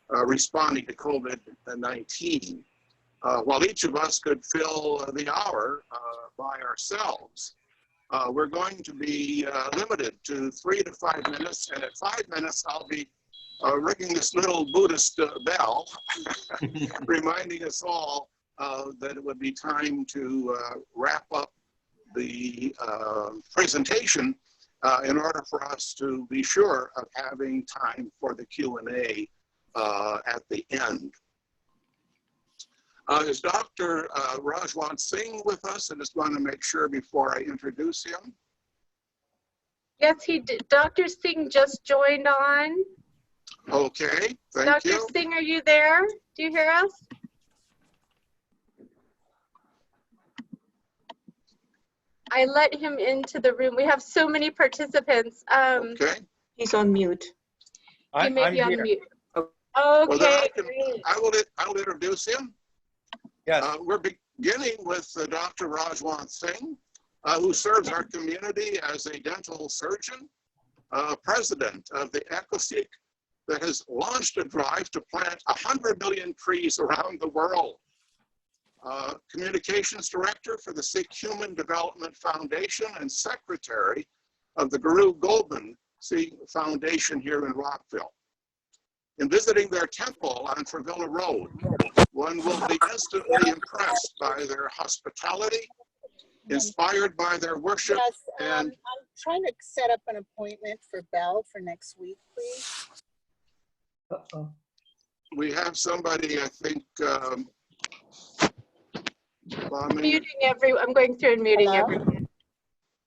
responding to COVID-19. While each of us could fill the hour by ourselves, we're going to be limited to 3 to 5 minutes, and at 5 minutes I'll be ringing this little Buddhist bell, reminding us all that it would be time to wrap up the presentation in order for us to be sure of having time for the Q&A at the end. Is Dr. Rajwant Singh with us? I just want to make sure before I introduce him. Yes, he did. Dr. Singh just joined on. Okay, thank Dr. you. Dr. Singh, are you there? Do you hear us? I let him into the room. We have so many participants. Okay. He's on mute. He may be on mute. Okay, well, I'll introduce him. Yes. We're beginning with Dr. Rajwant Singh, who serves our community as a dental surgeon, president of the EcoSeek that has launched a drive to plant 100 million trees around the world. Communications director for the Sikh Human Development Foundation and secretary of the Guru Gobind Sikh Foundation here in Rockville. In visiting their temple on Trevilla Road, one will be instantly impressed by their hospitality, inspired by their worship. Yes, and I'm trying to set up an appointment for Belle for next week, please. we have somebody, I think, I'm going through and muting everyone.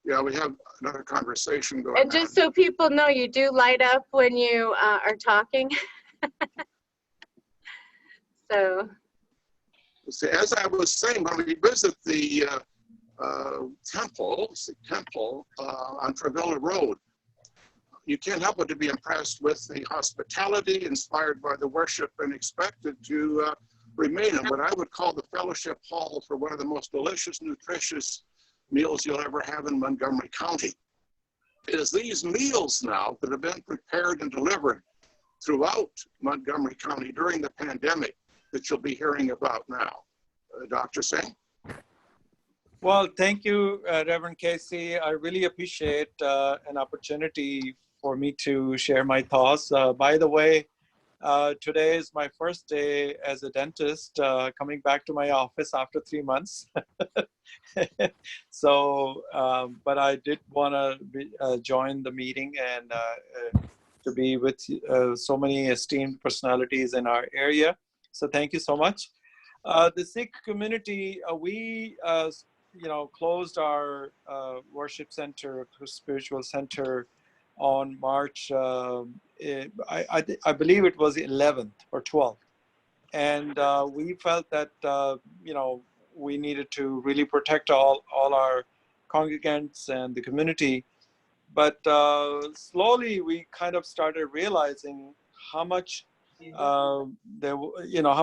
Yeah, we have another conversation going on. And just so people know, you do light up when you are talking. So. See, as I was saying, when we visit the temple on Trevilla Road, you can't help but to be impressed with the hospitality, inspired by the worship, and expected to remain in what I would call the fellowship hall for one of the most delicious, nutritious meals you'll ever have in Montgomery County. It is these meals now that have been prepared and delivered throughout Montgomery County during the pandemic that you'll be hearing about now. Dr. Singh? Well, thank you, Reverend Casey. I really appreciate an opportunity for me to share my thoughts. By the way, today is my first day as a dentist, coming back to my office after 3 months. So, but I did want to join the meeting and to be with so many esteemed personalities in our area. So thank you so much. The Sikh community, we closed our worship center, spiritual center on March, I believe it was 11th or 12th. And we felt that, we needed to really protect all our congregants and the community. But slowly we kind of started realizing how much how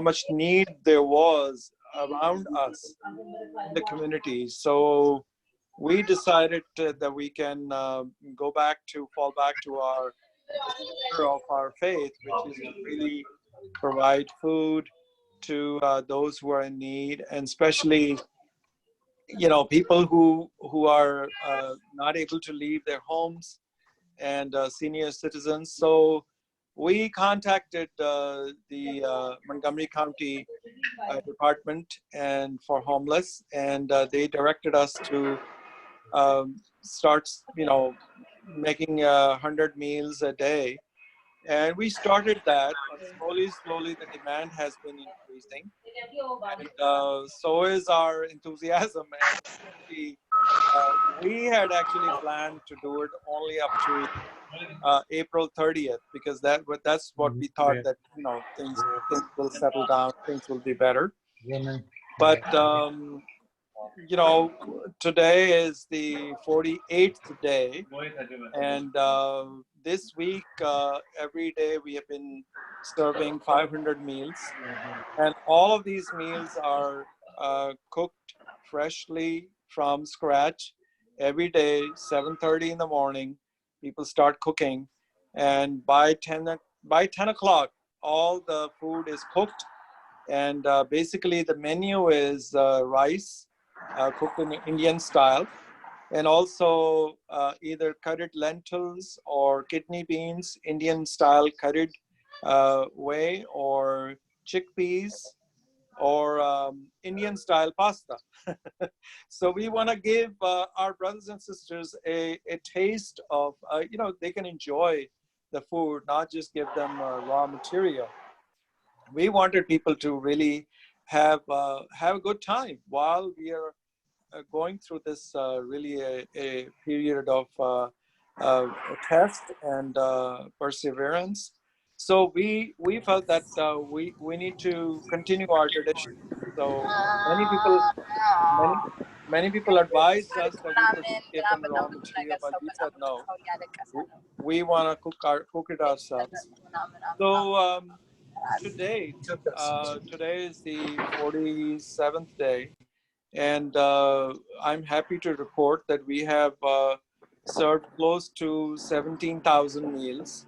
much need there was around us in the community. So we decided that we can fall back to our center of our faith, which is to really provide food to those who are in need, and especially people who are not able to leave their homes, and senior citizens. So we contacted the Montgomery County Department and for Homeless, and they directed us to start, making 100 meals a day. And we started that, but slowly the demand has been increasing. And so is our enthusiasm. And we had actually planned to do it only up to April 30th, because that's what we thought, that things will settle down, things will be better. But today is the 48th day, and this week every day we have been serving 500 meals, and all of these meals are cooked freshly from scratch every day. 7:30 in the morning people start cooking, and by 10 o'clock all the food is cooked. And basically the menu is rice cooked in Indian style, and also either curried lentils or kidney beans, Indian style curried way, or chickpeas, or Indian style pasta. So we want to give our brothers and sisters a taste of, they can enjoy the food, not just give them raw material. We wanted people to really have a good time while we are going through this really a period of test and perseverance. So we felt that we need to continue our tradition. So many people many many people advised us that we could give them raw material, but we said no. We want to cook it ourselves. So to date, today is the 47th day, and I'm happy to report that we have served close to 17,000 meals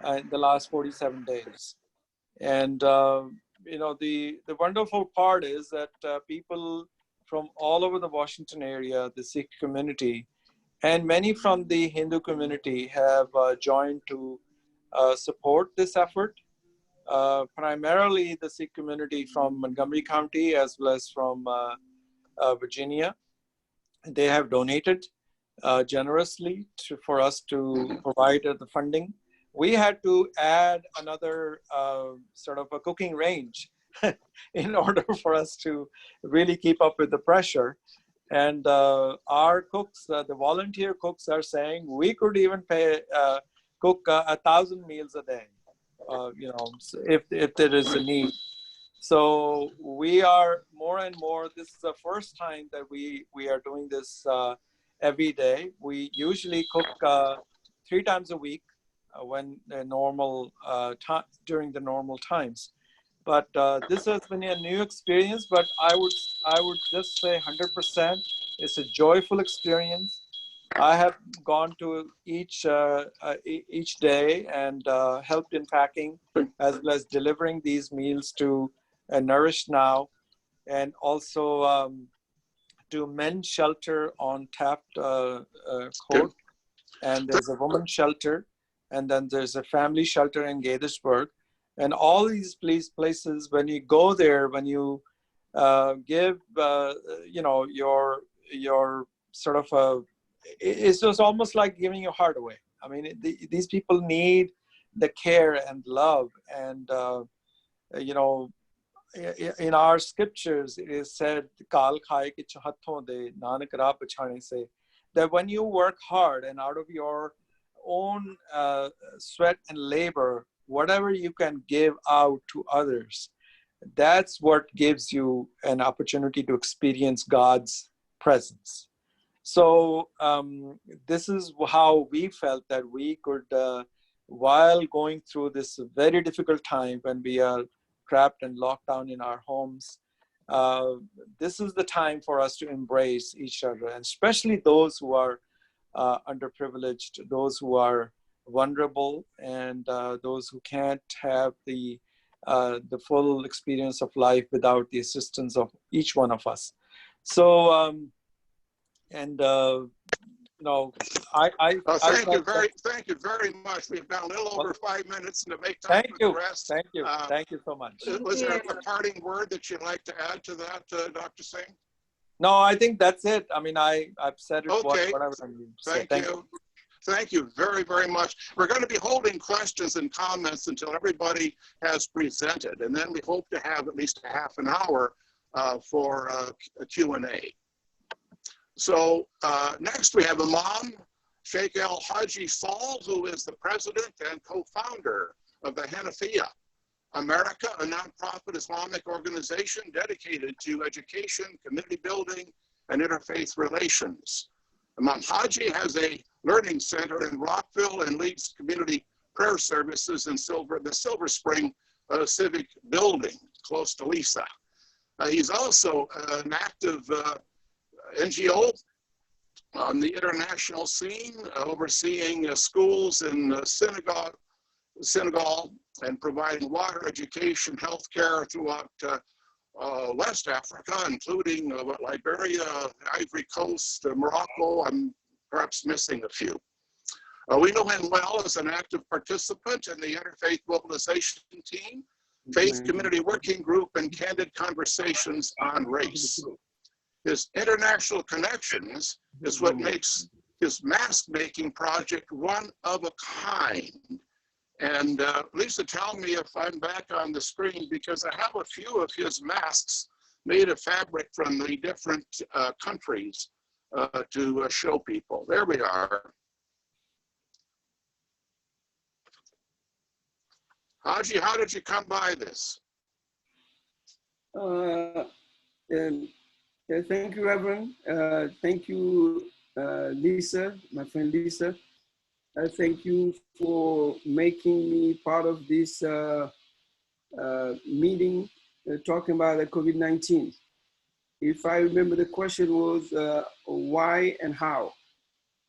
in the last 47 days. And the wonderful part is that people from all over the Washington area, the Sikh community, and many from the Hindu community have joined to support this effort. Primarily the Sikh community from Montgomery County as well as from Virginia. They have donated generously for us to provide the funding. We had to add another sort of a cooking range in order for us to really keep up with the pressure. And our cooks, the volunteer cooks, are saying we could even cook 1,000 meals a day, if there is a need. So we are more and more, this is the first time that we are doing this every day. We usually cook 3 times a week when the normal during the normal times. But this has been a new experience, but I would just say 100%. It's a joyful experience. I have gone to each day and helped in packing as well as delivering these meals to Nourish Now, and also to men's shelter on Taft Court, and there's a women's shelter, and then there's a family shelter in Gaithersburg. And all these places, when you go there, when you give, your sort of it's just almost like giving your heart away. I mean, these people need the care and love, and in our scriptures it is said, "Kal khaye ki chahathon de nanak raah pachhane se," that when you work hard and out of your own sweat and labor, whatever you can give out to others, that's what gives you an opportunity to experience God's presence. So this is how we felt that we could, while going through this very difficult time when we are trapped and locked down in our homes, this is the time for us to embrace each other, and especially those who are underprivileged, those who are vulnerable, and those who can't have the full experience of life without the assistance of each one of us. So, thank you very much. We've got a little over 5 minutes to make time for the rest. Thank you so much. Was there a parting word that you'd like to add to that, Dr. Singh? No, I think that's it. I mean, I've said it. Okay. Whatever I mean. So thank you. Thank you very, very much. We're going to be holding questions and comments until everybody has presented, and then we hope to have at least a half an hour for a Q&A. So next we have Imam Sheikh El Haji Saul, who is the president and co-founder of the Hanafiya America, a nonprofit Islamic organization dedicated to education, community building, and interfaith relations. Imam Haji has a learning center in Rockville and leads community prayer services in the Silver Spring Civic Building, close to Lisa. He's also an active NGO on the international scene, overseeing schools and synagogue Senegal, and providing water, education, healthcare throughout West Africa, including Liberia, Ivory Coast, Morocco. I'm perhaps missing a few. We know him well as an active participant in the Interfaith Mobilization Team, Faith Community Working Group, and Candid Conversations on Race. His international connections is what makes his mask-making project one of a kind. And Lisa, tell me if I'm back on the screen, because I have a few of his masks made of fabric from the different countries to show people. There we are. Haji, how did you come by this? Thank you, Reverend. Thank you, Lisa, my friend Lisa. Thank you for making me part of this meeting talking about the COVID-19. If I remember, the question was why and how.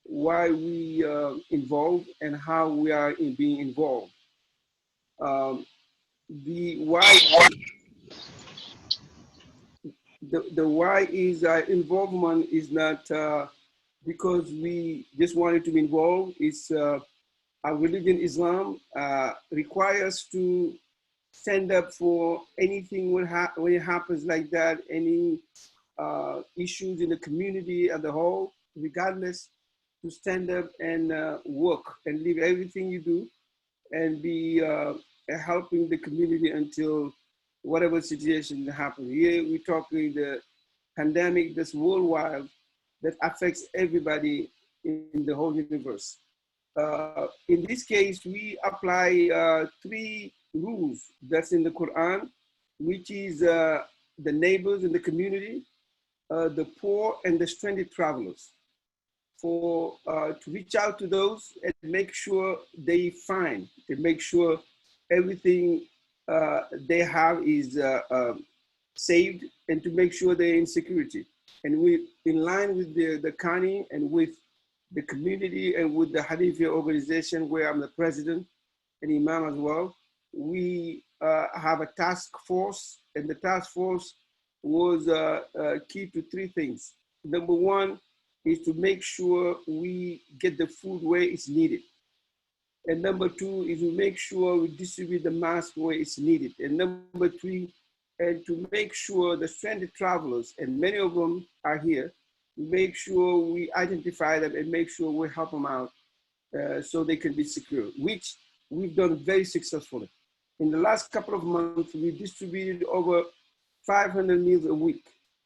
Why we involved and how we are being involved. The why is involvement is not because we just wanted to be involved. It's our religion, Islam, requires to stand up for anything when it happens like that, any issues in the community as a whole, regardless, to stand up and work and leave everything you do and be helping the community until whatever situation happens. Here we're talking the pandemic that's worldwide that affects everybody in the whole universe. In this case, we apply 3 rules that's in the Quran, which is the neighbors in the community, the poor, and the stranded travelers. For to reach out to those and make sure they find, to make sure everything they have is saved, and to make sure they're in security. And we, in line with the county and with the community and with the Hanifi organization where I'm the president and imam as well, we have a task force, and the task force was key to 3 things. Number 1 is to make sure we get the food where it's needed. And number 2 is to make sure we distribute the mask where it's needed. And number 3, and to make sure the stranded travelers, and many of them are here, make sure we identify them and make sure we help them out so they can be secure, which we've done very successfully. In the last couple of months, we distributed over 500 meals a week,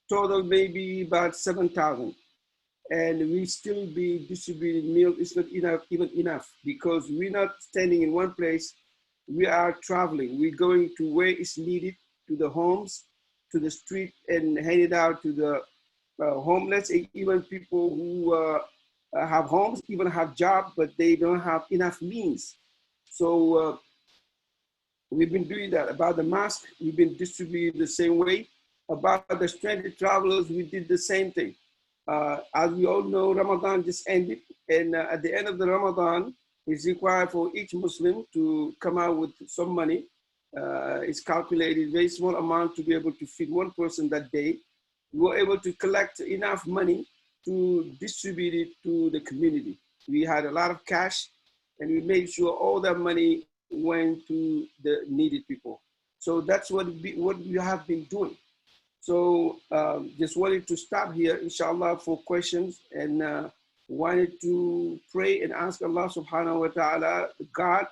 total maybe about 7,000. And we still be distributing meals. It's not even enough, because we're not standing in one place. We are traveling. We're going to where it's needed, to the homes, to the street, and hand it out to the homeless, and even people who have homes, even have jobs, but they don't have enough means. So we've been doing that. About the mask, we've been distributing the same way. About the stranded travelers, we did the same thing. As we all know, Ramadan just ended, and at the end of the Ramadan, it's required for each Muslim to come out with some money. It's calculated, very small amount to be able to feed one person that day. We were able to collect enough money to distribute it to the community. We had a lot of cash, and we made sure all that money went to the needed people. So that's what we have been doing. So just wanted to stop here, inshallah, for questions, and wanted to pray and ask Allah subhanahu wa ta'ala, God,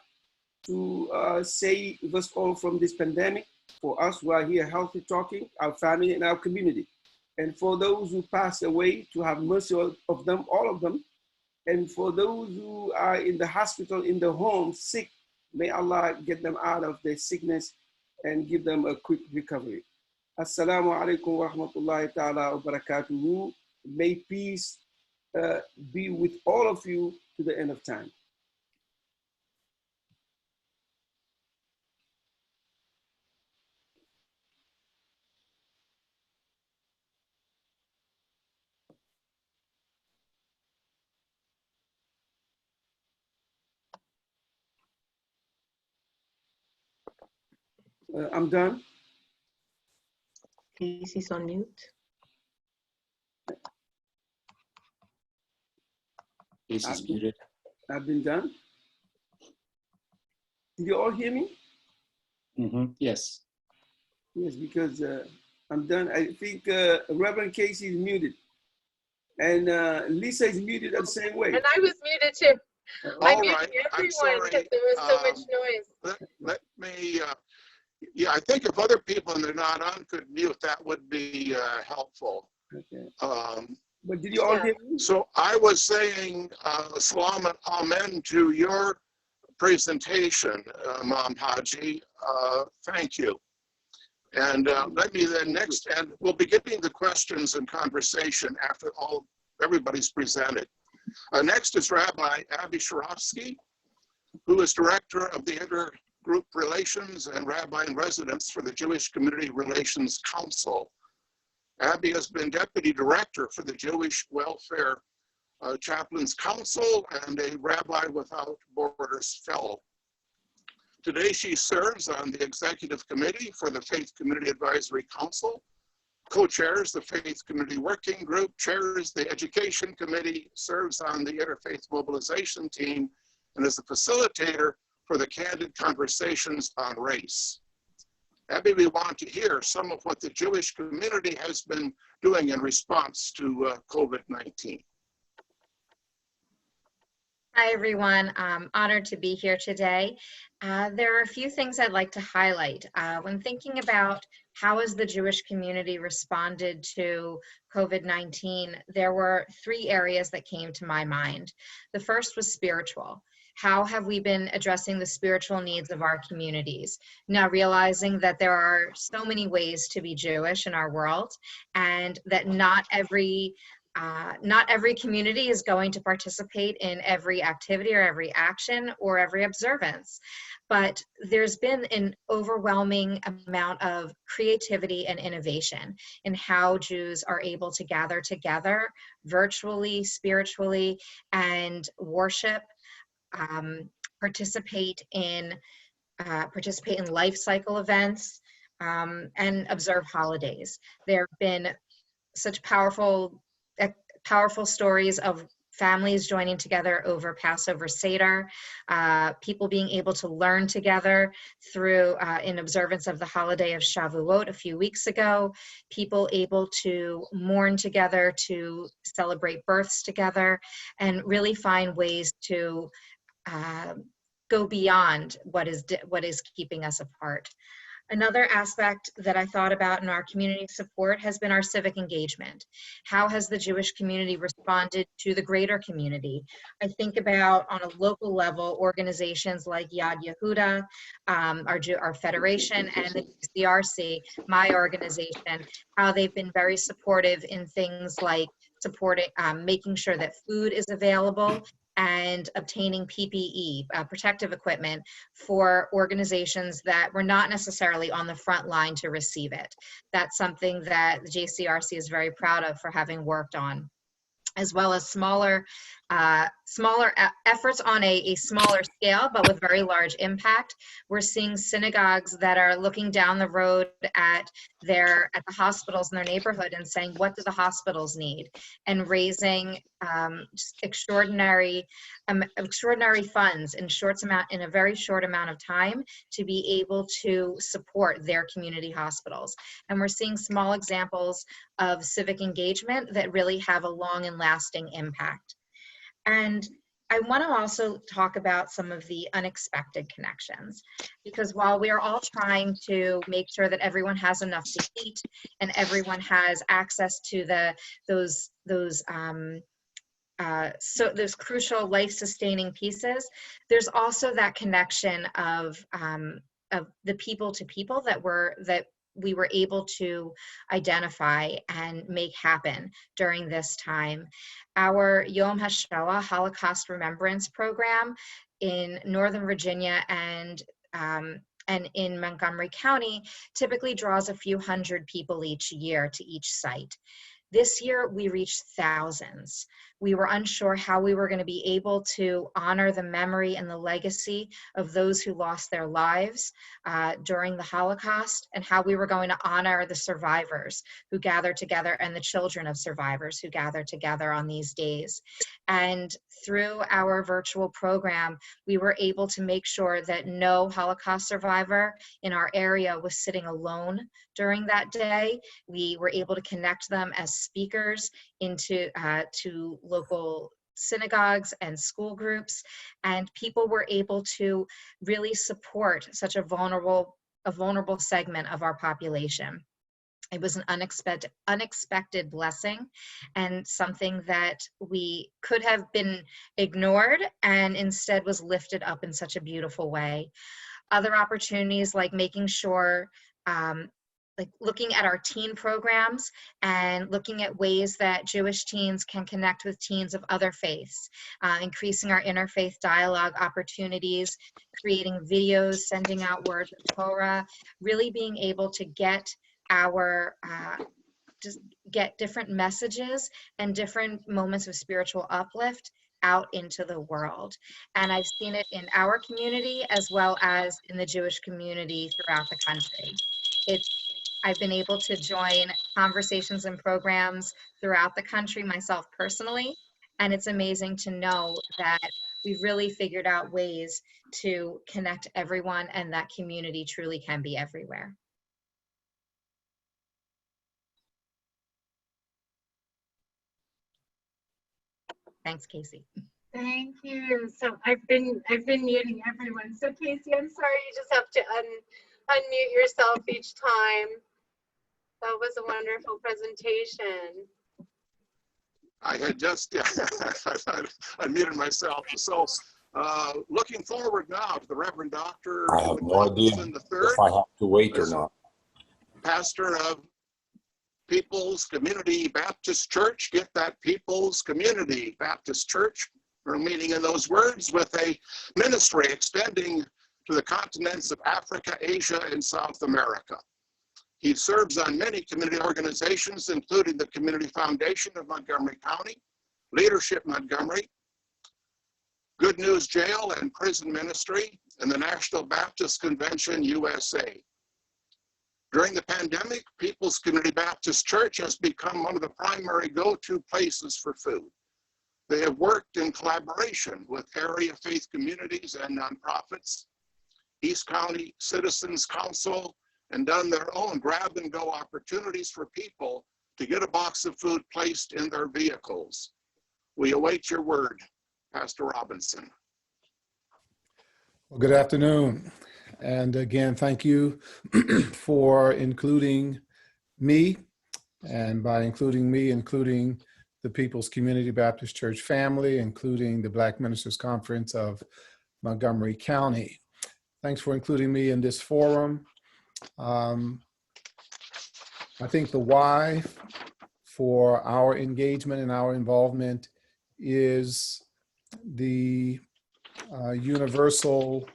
to save us all from this pandemic, for us who are here healthy talking, our family and our community. And for those who pass away, to have mercy of them, all of them. And for those who are in the hospital, in the home, sick, may Allah get them out of their sickness and give them a quick recovery. Assalamu alaikum wa rahmatullahi ta'ala wa barakatuhu. May peace be with all of you to the end of time. I'm done. Casey's on mute. Casey's muted. I've been done. Did you all hear me? Yes. Yes, because I'm done. I think Reverend Casey is muted. And Lisa is muted the same way. And I was muted too. I All muted right, I'm everyone sorry. because there was so much noise. Let me, yeah, I think if other people and they're not on could mute, that would be helpful. Okay. Um, But did you all hear me? So I was saying salam and amen to your presentation, Imam Haji. Thank you. And let me then next, and we'll be getting the questions and conversation after everybody's presented. Next is Rabbi Abby Sharovsky, who is Director of the Intergroup Relations and Rabbi in Residence for the Jewish Community Relations Council. Abby has been Deputy Director for the Jewish Welfare Chaplains Council and a Rabbi Without Borders Fellow. Today she serves on the Executive Committee for the Faith Community Advisory Council, co-chairs the Faith Community Working Group, chairs the Education Committee, serves on the Interfaith Mobilization Team, and is the facilitator for the Candid Conversations on Race. Abby, we want to hear some of what the Jewish community has been doing in response to COVID-19. Hi, everyone. I'm honored to be here today. There are a few things I'd like to highlight. When thinking about how has the Jewish community responded to COVID-19, there were three areas that came to my mind. The first was spiritual. How have we been addressing the spiritual needs of our communities? Now realizing that there are so many ways to be Jewish in our world, and that not every community is going to participate in every activity or every action or every observance. But there's been an overwhelming amount of creativity and innovation in how Jews are able to gather together virtually, spiritually, and worship, participate in life cycle events, and observe holidays. There have been such powerful stories of families joining together over Passover Seder, people being able to learn together through in observance of the holiday of Shavuot a few weeks ago, people able to mourn together, to celebrate births together, and really find ways to go beyond what is keeping us apart. Another aspect that I thought about in our community support has been our civic engagement. How has the Jewish community responded to the greater community? I think about, on a local level, organizations like Yad Yehuda, our federation, and the JCRC, my organization, how they've been very supportive in things like supporting, making sure that food is available, and obtaining PPE, protective equipment, for organizations that were not necessarily on the front line to receive it. That's something that the JCRC is very proud of for having worked on, as well as smaller efforts on a smaller scale, but with very large impact. We're seeing synagogues that are looking down the road at the hospitals in their neighborhood and saying, what do the hospitals need? And raising just extraordinary funds in a very short amount of time to be able to support their community hospitals. And we're seeing small examples of civic engagement that really have a long and lasting impact. And I want to also talk about some of the unexpected connections, because while we are all trying to make sure that everyone has enough to eat and everyone has access to those crucial life-sustaining pieces, there's also that connection of the people to people that we were able to identify and make happen during this time. Our Yom HaShoah Holocaust Remembrance Program in Northern Virginia and in Montgomery County typically draws a few hundred people each year to each site. This year, we reached thousands. We were unsure how we were going to be able to honor the memory and the legacy of those who lost their lives during the Holocaust, and how we were going to honor the survivors who gathered together and the children of survivors who gathered together on these days. And through our virtual program, we were able to make sure that no Holocaust survivor in our area was sitting alone during that day. We were able to connect them as speakers into to local synagogues and school groups, and people were able to really support such a vulnerable segment of our population. It was an unexpected blessing, and something that we could have been ignored and instead was lifted up in such a beautiful way. Other opportunities, like making sure like looking at our teen programs and looking at ways that Jewish teens can connect with teens of other faiths, increasing our interfaith dialogue opportunities, creating videos, sending out words of Torah, really being able to get our, just get different messages and different moments of spiritual uplift out into the world. And I've seen it in our community as well as in the Jewish community throughout the country. I've been able to join conversations and programs throughout the country myself personally, and it's amazing to know that we've really figured out ways to connect everyone, and that community truly can be everywhere. Thanks, Casey. Thank you. So I've been muting everyone. So Casey, I'm sorry, you just have to unmute yourself each time. That was a wonderful presentation. I had just unmuted myself. So looking forward now to the Reverend Dr. I have no idea if I have to wait or not. Pastor of People's Community Baptist Church. Get that, People's Community Baptist Church. We're meeting in those words with a ministry extending to the continents of Africa, Asia, and South America. He serves on many community organizations, including the Community Foundation of Montgomery County, Leadership Montgomery, Good News Jail and Prison Ministry, and the National Baptist Convention, USA. During the pandemic, People's Community Baptist Church has become one of the primary go-to places for food. They have worked in collaboration with area faith communities and nonprofits, East County Citizens Council, and done their own grab-and-go opportunities for people to get a box of food placed in their vehicles. We await your word, Pastor Robinson. Well, good afternoon. And again, thank you for including me. And by including me, including the People's Community Baptist Church family, including the Black Ministers Conference of Montgomery County. Thanks for including me in this forum. I think the why for our engagement and our involvement is the universal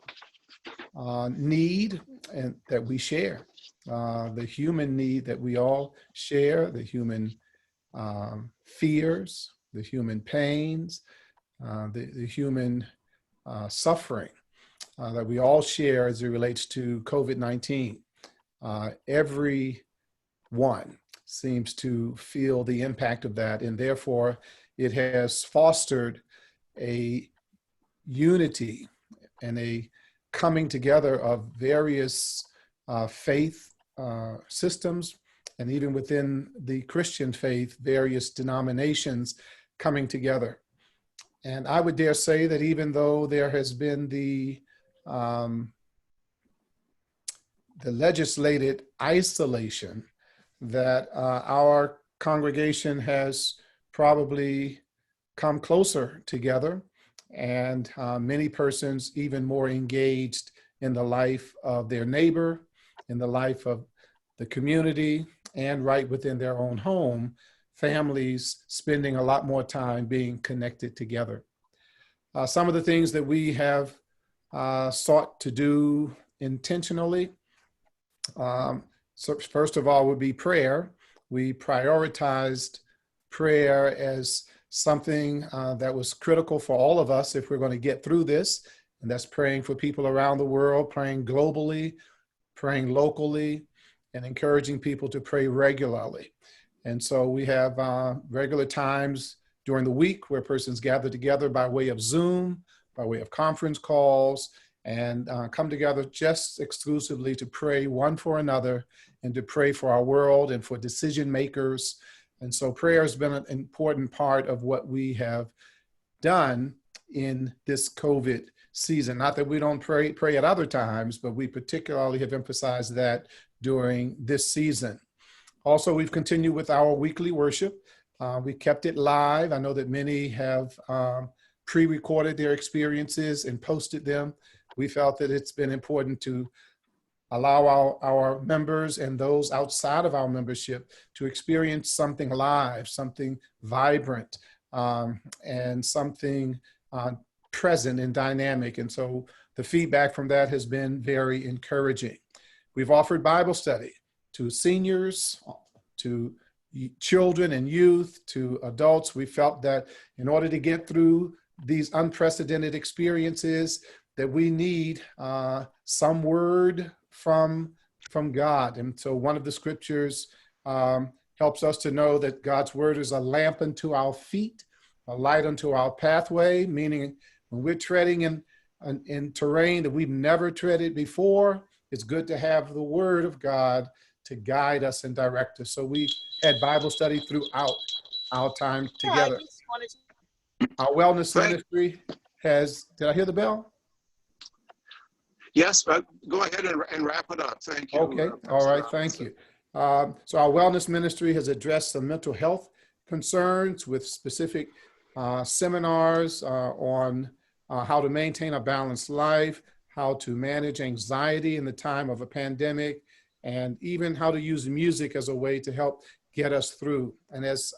need and that we share, the human need that we all share, the human fears, the human pains, the human suffering that we all share as it relates to COVID-19. Everyone seems to feel the impact of that, and therefore it has fostered a unity and a coming together of various faith systems, and even within the Christian faith, various denominations coming together. And I would dare say that even though there has been the legislated isolation, that our congregation has probably come closer together, and many persons even more engaged in the life of their neighbor, in the life of the community, and right within their own home, families spending a lot more time being connected together. Some of the things that we have sought to do intentionally, so first of all, would be prayer. We prioritized prayer as something that was critical for all of us if we're going to get through this. And that's praying for people around the world, praying globally, praying locally, and encouraging people to pray regularly. And so we have regular times during the week where persons gather together by way of Zoom, by way of conference calls, and come together just exclusively to pray one for another and to pray for our world and for decision makers. And so prayer has been an important part of what we have done in this COVID season. Not that we don't pray at other times, but we particularly have emphasized that during this season. Also, we've continued with our weekly worship. We kept it live. I know that many have pre-recorded their experiences and posted them. We felt that it's been important to allow our members and those outside of our membership to experience something live, something vibrant, and something present and dynamic. And so the feedback from that has been very encouraging. We've offered Bible study to seniors, to children and youth, to adults. We felt that in order to get through these unprecedented experiences, that we need some word from God. And so one of the scriptures helps us to know that God's word is a lamp unto our feet, a light unto our pathway, meaning when we're treading in terrain that we've never treaded before, it's good to have the word of God to guide us and direct us. So we had Bible study throughout our time together. Our wellness ministry has, did I hear the bell? Yes, but go ahead and wrap it up. Thank you. Okay, all right, thank you. So our wellness ministry has addressed some mental health concerns with specific seminars on how to maintain a balanced life, how to manage anxiety in the time of a pandemic, and even how to use music as a way to help get us through. And as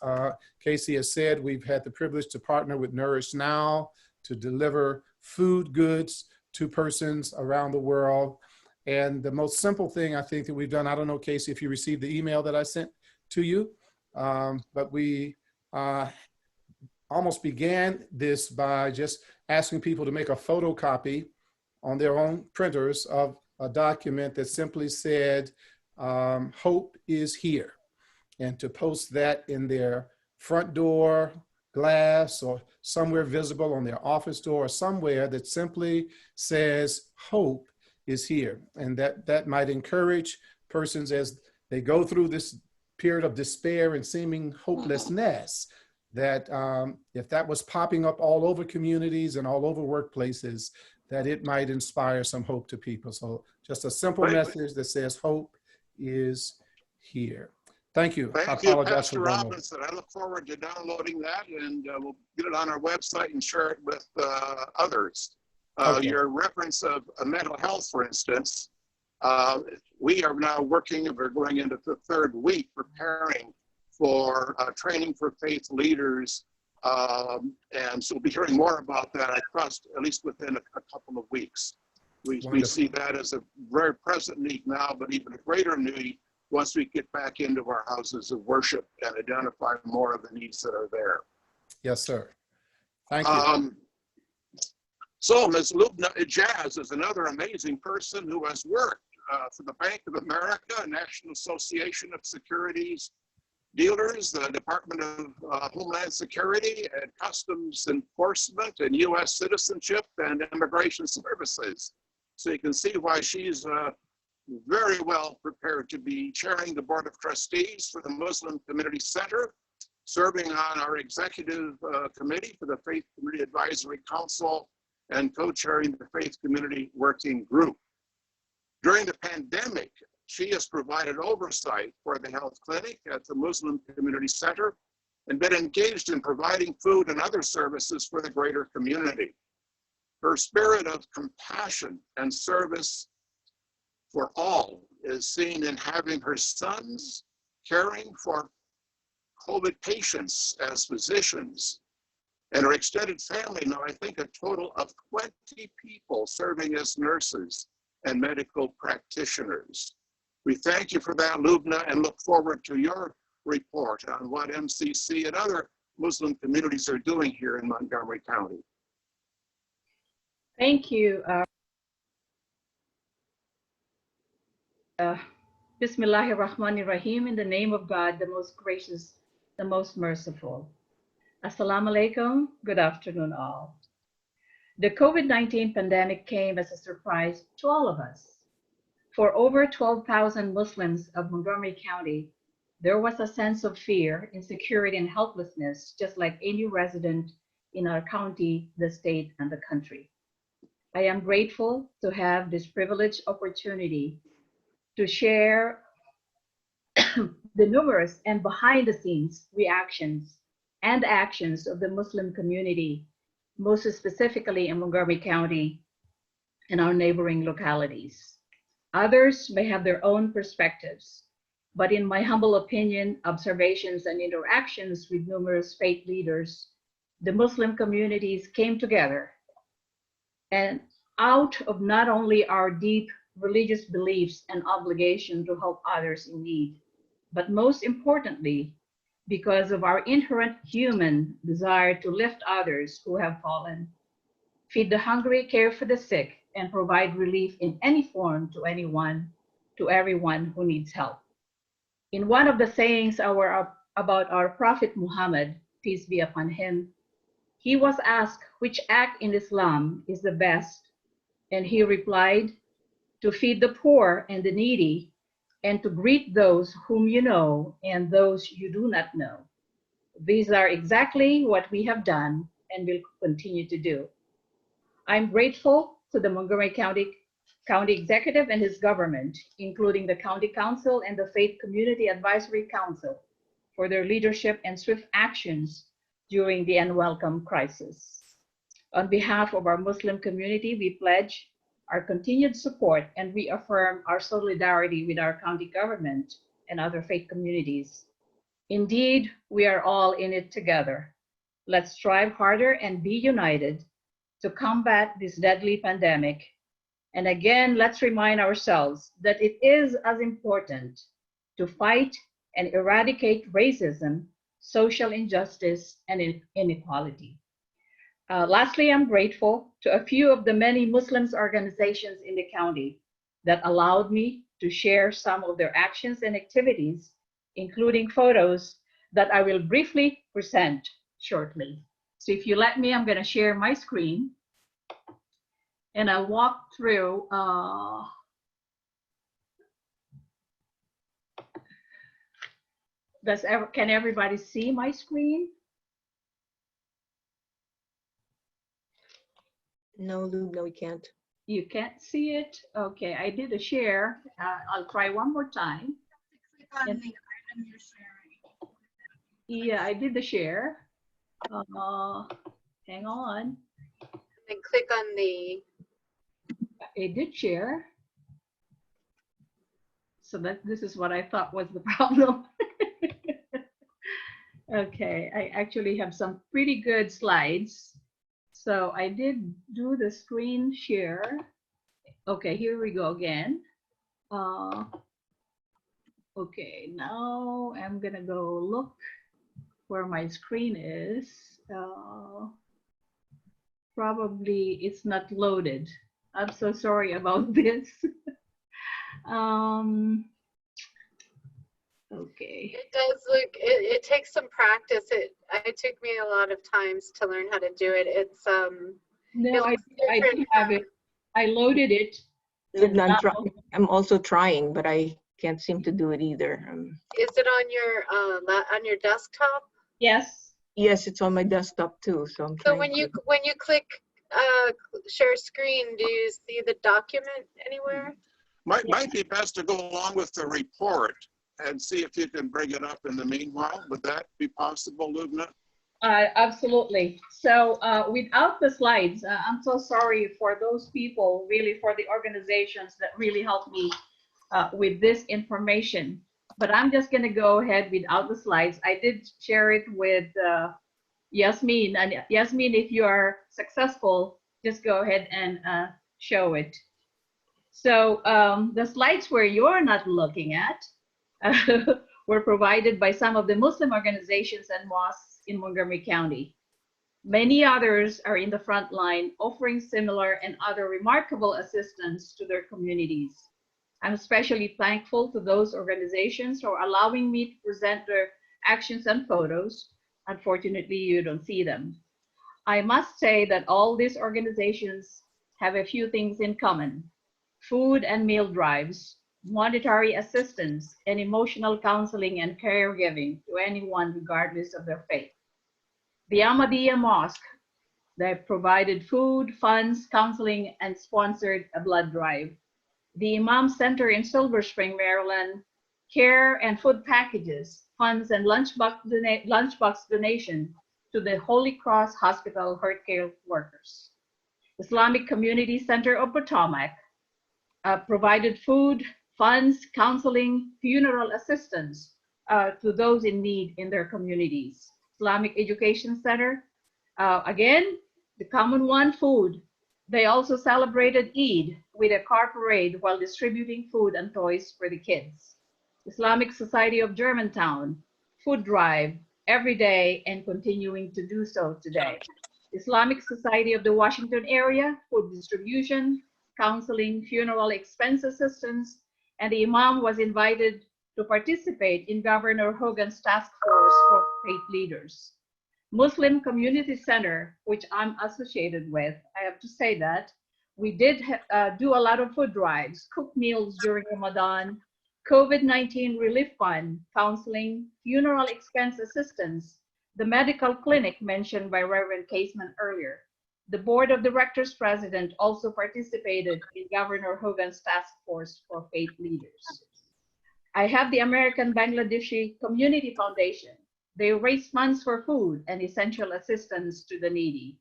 Casey has said, we've had the privilege to partner with Nourish Now to deliver food goods to persons around the world. And the most simple thing I think that we've done, I don't know, Casey, if you received the email that I sent to you, but we almost began this by just asking people to make a photocopy on their own printers of a document that simply said, hope is here, and to post that in their front door glass or somewhere visible on their office door or somewhere that simply says hope is here. And that might encourage persons as they go through this period of despair and seeming hopelessness, that if that was popping up all over communities and all over workplaces, that it might inspire some hope to people. So just a simple message that says hope is here. Thank you. Thank you, Pastor Robinson. I look forward to downloading that, and we'll get it on our website and share it with others. Okay. Your reference of mental health, for instance, we are now working, and we're going into the third week preparing for training for faith leaders. And so we'll be hearing more about that, I trust, at least within a couple of weeks. We see that as a very present need now, but even a greater need once we get back into our houses of worship and identify more of the needs that are there. Yes, sir. Thank you. So Ms. Lubna Ijaz is another amazing person who has worked for the Bank of America, National Association of Securities Dealers, the Department of Homeland Security, and Customs Enforcement, and U.S. Citizenship and Immigration Services. So you can see why she's very well prepared to be chairing the Board of Trustees for the Muslim Community Center, serving on our executive committee for the Faith Community Advisory Council, and co-chairing the Faith Community Working Group. During the pandemic, she has provided oversight for the health clinic at the Muslim Community Center and been engaged in providing food and other services for the greater community. Her spirit of compassion and service for all is seen in having her sons caring for COVID patients as physicians, and her extended family now, I think, a total of 20 people serving as nurses and medical practitioners. We thank you for that, Lubna, and look forward to your report on what MCC and other Muslim communities are doing here in Montgomery County. Thank you. Bismillahir Rahmanir Rahim, in the name of God, the most gracious, the most merciful. Assalamu alaikum, good afternoon all. The COVID-19 pandemic came as a surprise to all of us. For over 12,000 Muslims of Montgomery County, there was a sense of fear, insecurity, and helplessness, just like any resident in our county, the state, and the country. I am grateful to have this privileged opportunity to share the numerous and behind-the-scenes reactions and actions of the Muslim community, most specifically in Montgomery County and our neighboring localities. Others may have their own perspectives, but in my humble opinion, observations, and interactions with numerous faith leaders, the Muslim communities came together and out of not only our deep religious beliefs and obligation to help others in need, but most importantly, because of our inherent human desire to lift others who have fallen, feed the hungry, care for the sick, and provide relief in any form to everyone who needs help. In one of the sayings about our Prophet Muhammad, peace be upon him, he was asked which act in Islam is the best, and he replied, to feed the poor and the needy, and to greet those whom you know and those you do not know. These are exactly what we have done and will continue to do. I'm grateful to the Montgomery County Executive and his government, including the County Council and the Faith Community Advisory Council, for their leadership and swift actions during the unwelcome crisis. On behalf of our Muslim community, we pledge our continued support and reaffirm our solidarity with our county government and other faith communities. Indeed, we are all in it together. Let's strive harder and be united to combat this deadly pandemic. And again, let's remind ourselves that it is as important to fight and eradicate racism, social injustice, and inequality. Lastly, I'm grateful to a few of the many Muslims organizations in the county that allowed me to share some of their actions and activities, including photos that I will briefly present shortly. So if you let me, I'm going to share my screen and I'll walk through can everybody see my screen? No, Lube, no, we can't. You can't see it? Okay, I did a share. I'll try one more time. Click on the item you're sharing. Yeah, I did the share. Hang on. And click on the. I did share. So this is what I thought was the problem. Okay, I actually have some pretty good slides. So I did do the screen share. Okay, here we go again. Okay, now I'm gonna go look where my screen is. Probably it's not loaded. I'm so sorry about this. Okay. It does look, it takes some practice. It took me a lot of times to learn how to do it. It's no, I do have it. I loaded it. I'm also trying, but I can't seem to do it either. Is it on your desktop? Yes. Yes, it's on my desktop too. So I'm trying. So when you click share screen, do you see the document anywhere? Might be best to go along with the report and see if you can bring it up in the meanwhile. Would that be possible, Lubna? Absolutely. So without the slides, I'm so sorry for those people, really for the organizations that really helped me with this information. But I'm just going to go ahead without the slides. I did share it with Yasmin. And Yasmin, if you are successful, just go ahead and show it. So the slides where you're not looking at were provided by some of the Muslim organizations and mosques in Montgomery County. Many others are in the front line offering similar and other remarkable assistance to their communities. I'm especially thankful to those organizations for allowing me to present their actions and photos. Unfortunately, you don't see them. I must say that all these organizations have a few things in common: food and meal drives, monetary assistance, and emotional counseling and caregiving to anyone regardless of their faith. The Ahmadiyya Mosque, they provided food, funds, counseling, and sponsored a blood drive. The Imam Center in Silver Spring, Maryland, care and food packages, funds, and lunchbox donation to the Holy Cross Hospital healthcare workers. Islamic Community Center of Potomac provided food, funds, counseling, funeral assistance to those in need in their communities. Islamic Education Center, again, the common one, food. They also celebrated Eid with a car parade while distributing food and toys for the kids. Islamic Society of Germantown, food drive every day and continuing to do so today. Islamic Society of the Washington area, food distribution, counseling, funeral expense assistance, and the Imam was invited to participate in Governor Hogan's task force for faith leaders. Muslim Community Center, which I'm associated with, I have to say that, we did do a lot of food drives, cook meals during Ramadan, COVID-19 relief fund, counseling, funeral expense assistance, the medical clinic mentioned by Reverend Kaseman earlier. The board of directors president also participated in Governor Hogan's task force for faith leaders. I have the American Bangladeshi Community Foundation. They raise funds for food and essential assistance to the needy.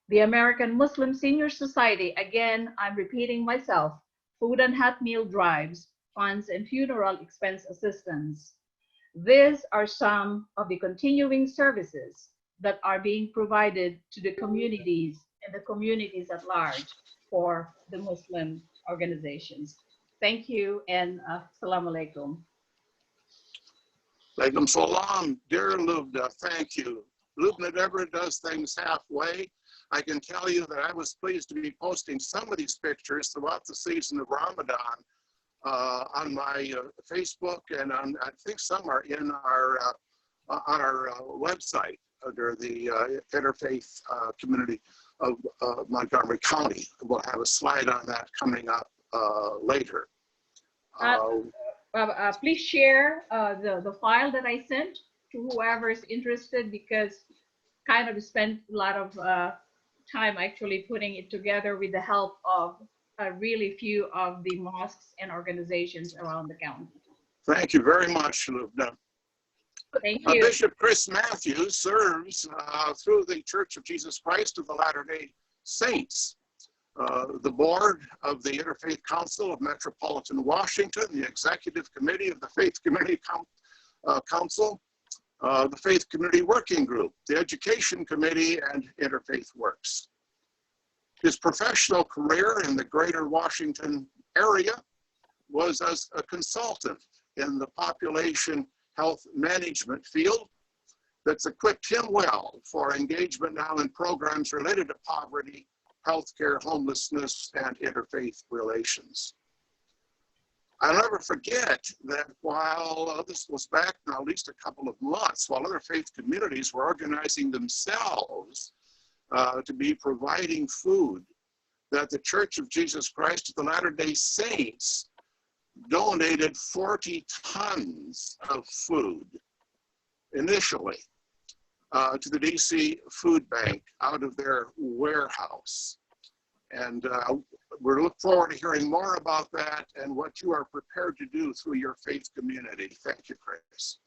The American Muslim Senior Society, again, I'm repeating myself, food and hot meal drives, funds, and funeral expense assistance. These are some of the continuing services that are being provided to the communities and the communities at large for the Muslim organizations. Thank you, and assalamu alaikum. Alaikum salam. Dear Lubna, thank you. Lubna never does things halfway. I can tell you that I was pleased to be posting some of these pictures throughout the season of Ramadan on my Facebook, and I think some are in our on our website under the Interfaith community of Montgomery County. We'll have a slide on that coming up later. Please share the file that I sent to whoever is interested, because kind of spent a lot of time actually putting it together with the help of really few of the mosques and organizations around the county. Thank you very much, Lubna. Thank you. Bishop Chris Matthews serves through the Church of Jesus Christ of the Latter-day Saints, the board of the Interfaith Council of Metropolitan Washington, the executive committee of the Faith Community Council, the Faith Community Working Group, the Education Committee, and Interfaith Works. His professional career in the greater Washington area was as a consultant in the population health management field that's equipped him well for engagement now in programs related to poverty, healthcare, homelessness, and interfaith relations. I'll never forget that while this was back now at least a couple of months, while other faith communities were organizing themselves to be providing food, that the Church of Jesus Christ of the Latter-day Saints donated 40 tons of food initially to the DC Food Bank out of their warehouse. And we look forward to hearing more about that and what you are prepared to do through your faith community. Thank you, Chris.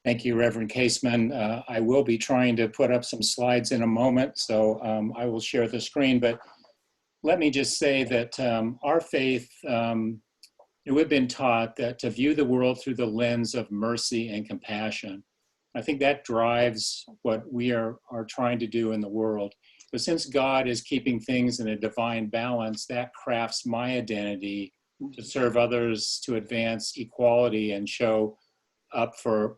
Thank you, Reverend Kaseman. I will be trying to put up some slides in a moment, so I will share the screen. But let me just say that our faith, we've been taught that to view the world through the lens of mercy and compassion. I think that drives what we are trying to do in the world. But since God is keeping things in a divine balance, that crafts my identity to serve others, to advance equality and show up for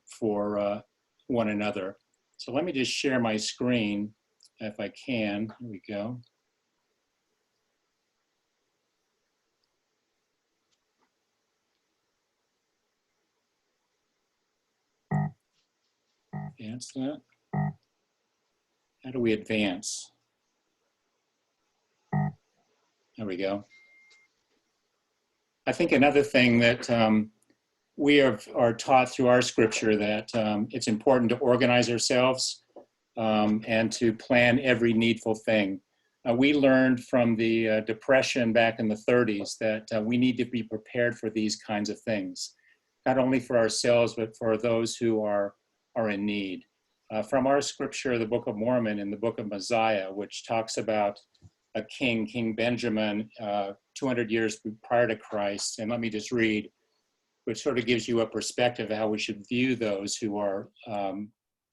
one another. So let me just share my screen if I can. Here we go. Advance that. How do we advance? There we go. I think another thing that we are taught through our scripture that it's important to organize ourselves and to plan every needful thing. We learned from the Depression back in the 30s that we need to be prepared for these kinds of things, not only for ourselves, but for those who are in need. From our scripture, the Book of Mormon and the Book of Mosiah, which talks about a king, King Benjamin, 200 years prior to Christ. And let me just read, which sort of gives you a perspective of how we should view those who are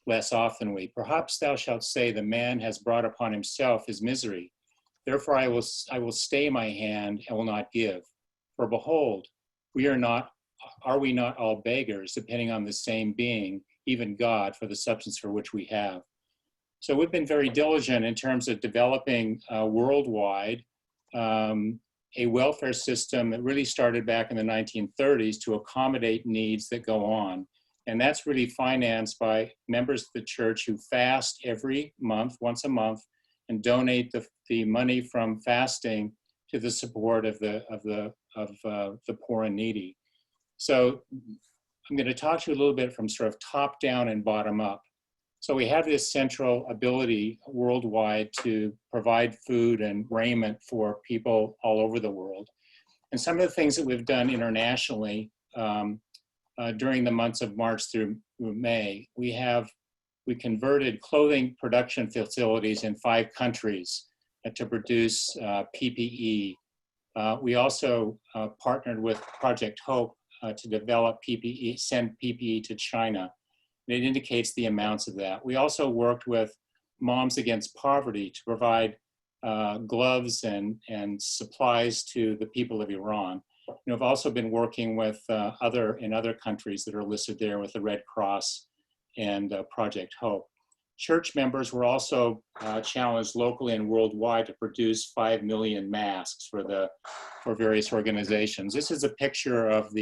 less off than we. Perhaps thou shalt say, the man has brought upon himself his misery. Therefore I will stay my hand and will not give. For behold, are we not all beggars, depending on the same being, even God, for the substance for which we have? So we've been very diligent in terms of developing worldwide a welfare system that really started back in the 1930s to accommodate needs that go on. And that's really financed by members of the church who fast every month, once a month, and donate the money from fasting to the support of the poor and needy. So I'm going to talk to you a little bit from sort of top down and bottom up. So we have this central ability worldwide to provide food and raiment for people all over the world. And some of the things that we've done internationally during the months of March through May, we converted clothing production facilities in 5 countries to produce PPE. We also partnered with Project Hope to develop PPE, send PPE to China. It indicates the amounts of that. We also worked with Moms Against Poverty to provide gloves and supplies to the people of Iran. I've also been working with in other countries that are listed there with the Red Cross and Project Hope. Church members were also challenged locally and worldwide to produce 5 million masks for various organizations. This is a picture of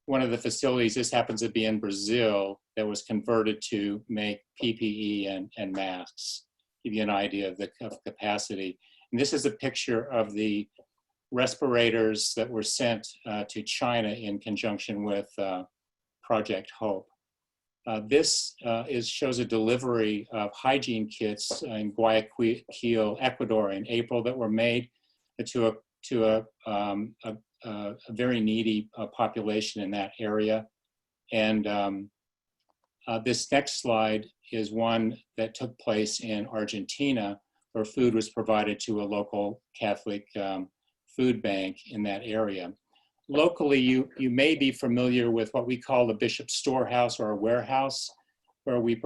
one of the facilities. This happens to be in Brazil, that was converted to make PPE and masks. Give you an idea of capacity. And this is a picture of the respirators that were sent to China in conjunction with Project Hope. This shows a delivery of hygiene kits in Guayaquil, Ecuador, in April that were made to a very needy population in that area. And this next slide is one that took place in Argentina, where food was provided to a local Catholic food bank in that area. Locally, you may be familiar with what we call the Bishop's Storehouse or a warehouse, where we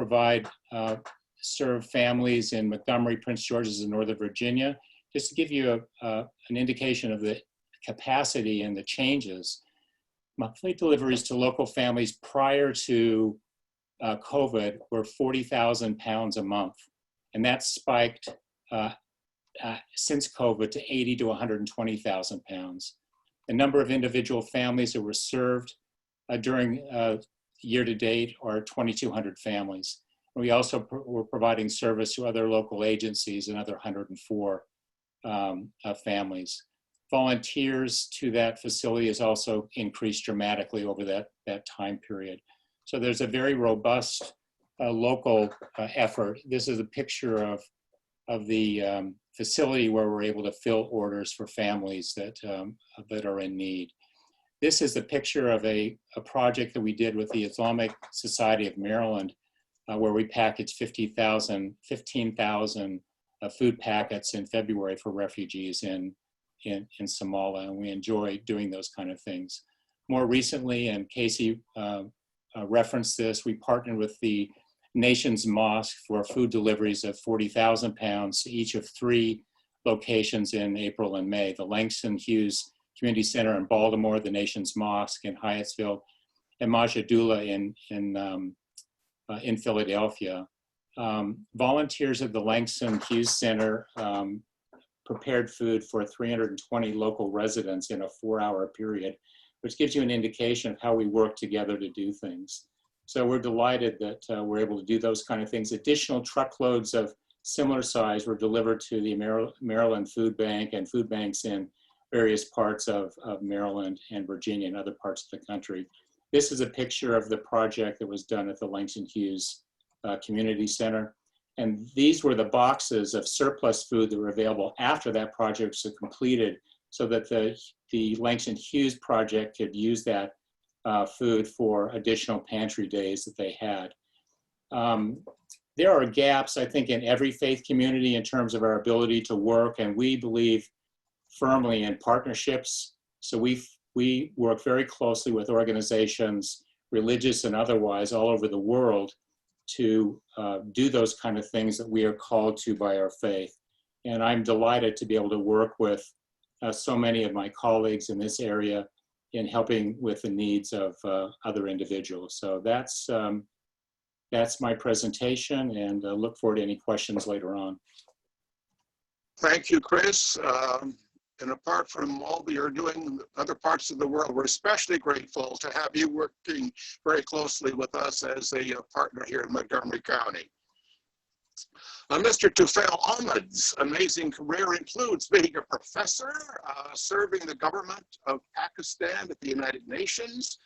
serve families in Montgomery, Prince George's, and Northern Virginia. Just to give you an indication of the capacity and the changes, monthly deliveries to local families prior to COVID were 40,000 pounds a month. And that spiked since COVID to 80 to 120,000 pounds. The number of individual families that were served during year to date are 2,200 families. And we also were providing service to other local agencies, another 104 families. Volunteers to that facility has also increased dramatically over that time period. So there's a very robust local effort. This is a picture of the facility where we're able to fill orders for families that are in need. This is a picture of a project that we did with the Islamic Society of Maryland, where we packaged 15,000 food packets in February for refugees in Somalia, and we enjoy doing those kind of things. More recently, and Casey referenced this, we partnered with the Nation's Mosque for food deliveries of 40,000 pounds to each of 3 locations in April and May: the Langston Hughes Community Center in Baltimore, the Nation's Mosque in Hyattsville, Majadula in Philadelphia. Volunteers at the Langston Hughes Center prepared food for 320 local residents in a 4-hour period, which gives you an indication of how we work together to do things. So we're delighted that we're able to do those kind of things. Additional truckloads of similar size were delivered to the Maryland Food Bank and food banks in various parts of Maryland and Virginia and other parts of the country. This is a picture of the project that was done at the Langston Hughes Community Center. And these were the boxes of surplus food that were available after that project was completed, so that the Langston Hughes project could use that food for additional pantry days that they had. There are gaps, I think, in every faith community in terms of our ability to work, and we believe firmly in partnerships. So we work very closely with organizations, religious and otherwise, all over the world to do those kind of things that we are called to by our faith. And I'm delighted to be able to work with so many of my colleagues in this area in helping with the needs of other individuals. So that's my presentation, and look forward to any questions later on. Thank you, Chris. And apart from all that you're doing in other parts of the world, we're especially grateful to have you working very closely with us as a partner here in Montgomery County. Mr. Tufail Ahmed's amazing career includes being a professor, serving the government of Pakistan at the United Nations,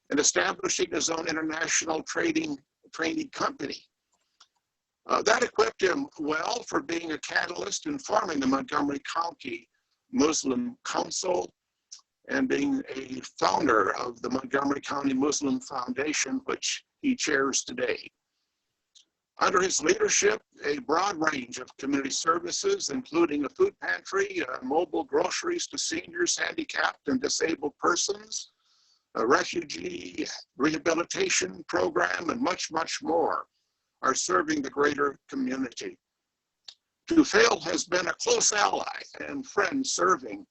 and establishing his own international training company. That equipped him well for being a catalyst in forming the Montgomery County Muslim Council and being a founder of the Montgomery County Muslim Foundation, which he chairs today. Under his leadership, a broad range of community services, including a food pantry, mobile groceries to seniors, handicapped and disabled persons, a refugee rehabilitation program, and much, much more, are serving the greater community. Tufail has been a close ally and friend serving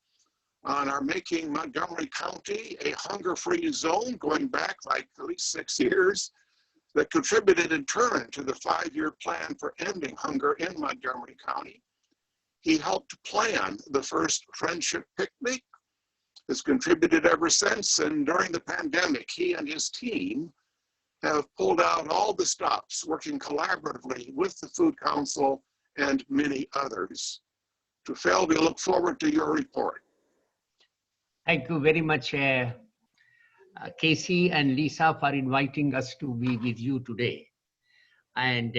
on our Making Montgomery County a hunger-free zone, going back like at least 6 years, that contributed in turn to the 5-year plan for ending hunger in Montgomery County. He helped plan the first friendship picnic, has contributed ever since, and during the pandemic, he and his team have pulled out all the stops, working collaboratively with the Food Council and many others. Tufail, we look forward to your report. Thank you very much, Casey and Lisa, for inviting us to be with you today. And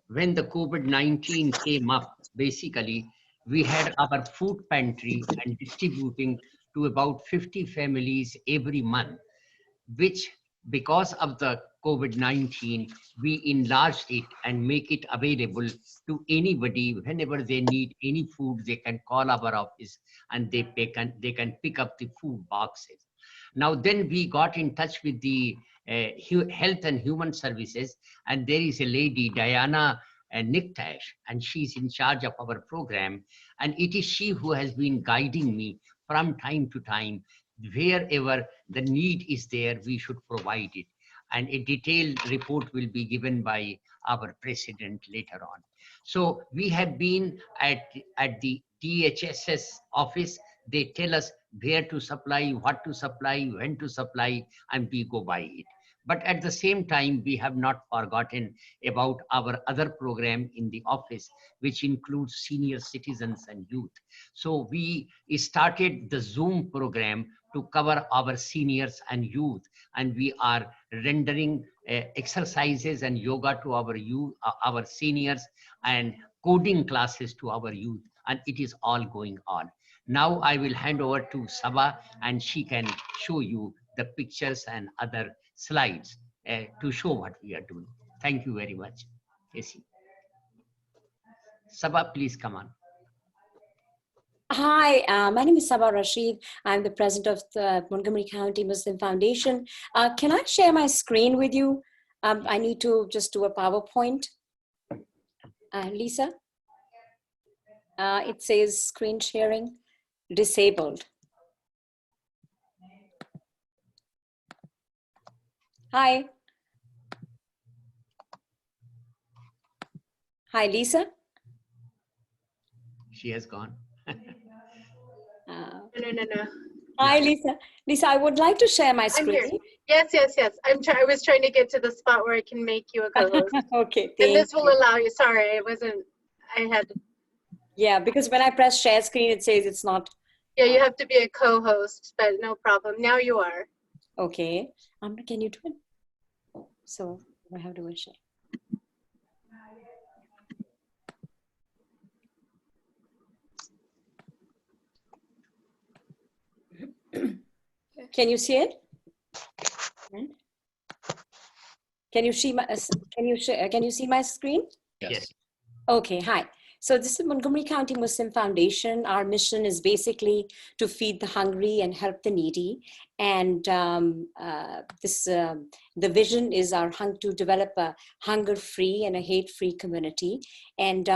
when the COVID-19 came up, basically, we had our food pantry and distributing to about 50 families every month, which because of the COVID-19, we enlarged it and make it available to anybody. Whenever they need any food, they can call our office and they can pick up the food boxes. Now then we got in touch with the Health and Human Services, and there is a lady, Diana Niktash, and she's in charge of our program. And it is she who has been guiding me from time to time. Wherever the need is there, we should provide it. And a detailed report will be given by our president later on. So we have been at the DHSS office. They tell us where to supply, what to supply, when to supply, and we go by it. But at the same time, we have not forgotten about our other program in the office, which includes senior citizens and youth. So we started the Zoom program to cover our seniors and youth, and we are rendering exercises and yoga to our youth, our seniors, and coding classes to our youth, and it is all going on. Now I will hand over to Sabha, and she can show you the pictures and other slides to show what we are doing. Thank you very much, Casey. Sabha, please come on. Hi, my name is Sabah Rashid. I'm the president of the Montgomery County Muslim Foundation. Can I share my screen with you? I need to just do a PowerPoint. Lisa? It says screen sharing disabled. Hi. Hi, Lisa. She has gone. No. Hi, Lisa. Lisa, I would like to share my I'm here. screen. Yes. I was trying to get to the spot where I can make you a co-host. Okay, And this thank will you. allow you. Sorry, I had. Yeah, because when I press share screen, it says it's not. Yeah, you have to be a co-host, but no problem. Now you are. Okay. Can you do it? So I have to share. Can you see it? Can you see my? Can you see my screen? Yes. Okay. Hi. So this is Montgomery County Muslim Foundation. Our mission is basically to feed the hungry and help the needy. And the vision is to develop a hunger-free and a hate-free community. And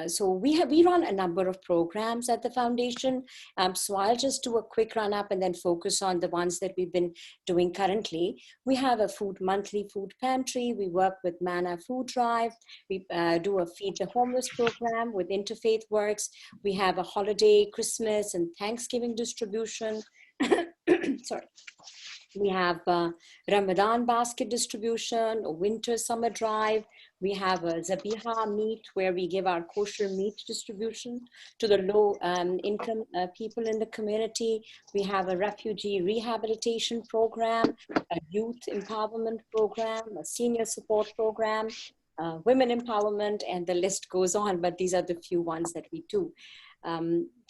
so we run a number of programs at the foundation. So I'll just do a quick run up and then focus on the ones that we've been doing currently. We have a monthly food pantry. We work with Manna Food Drive. We do a Feed the Homeless program with Interfaith Works. We have a holiday, Christmas and Thanksgiving distribution. Sorry. We have Ramadan basket distribution, a winter summer drive. We have a Zabiha meat where we give our kosher meat distribution to the low income people in the community. We have a refugee rehabilitation program, a youth empowerment program, a senior support program, women empowerment, and the list goes on, but these are the few ones that we do.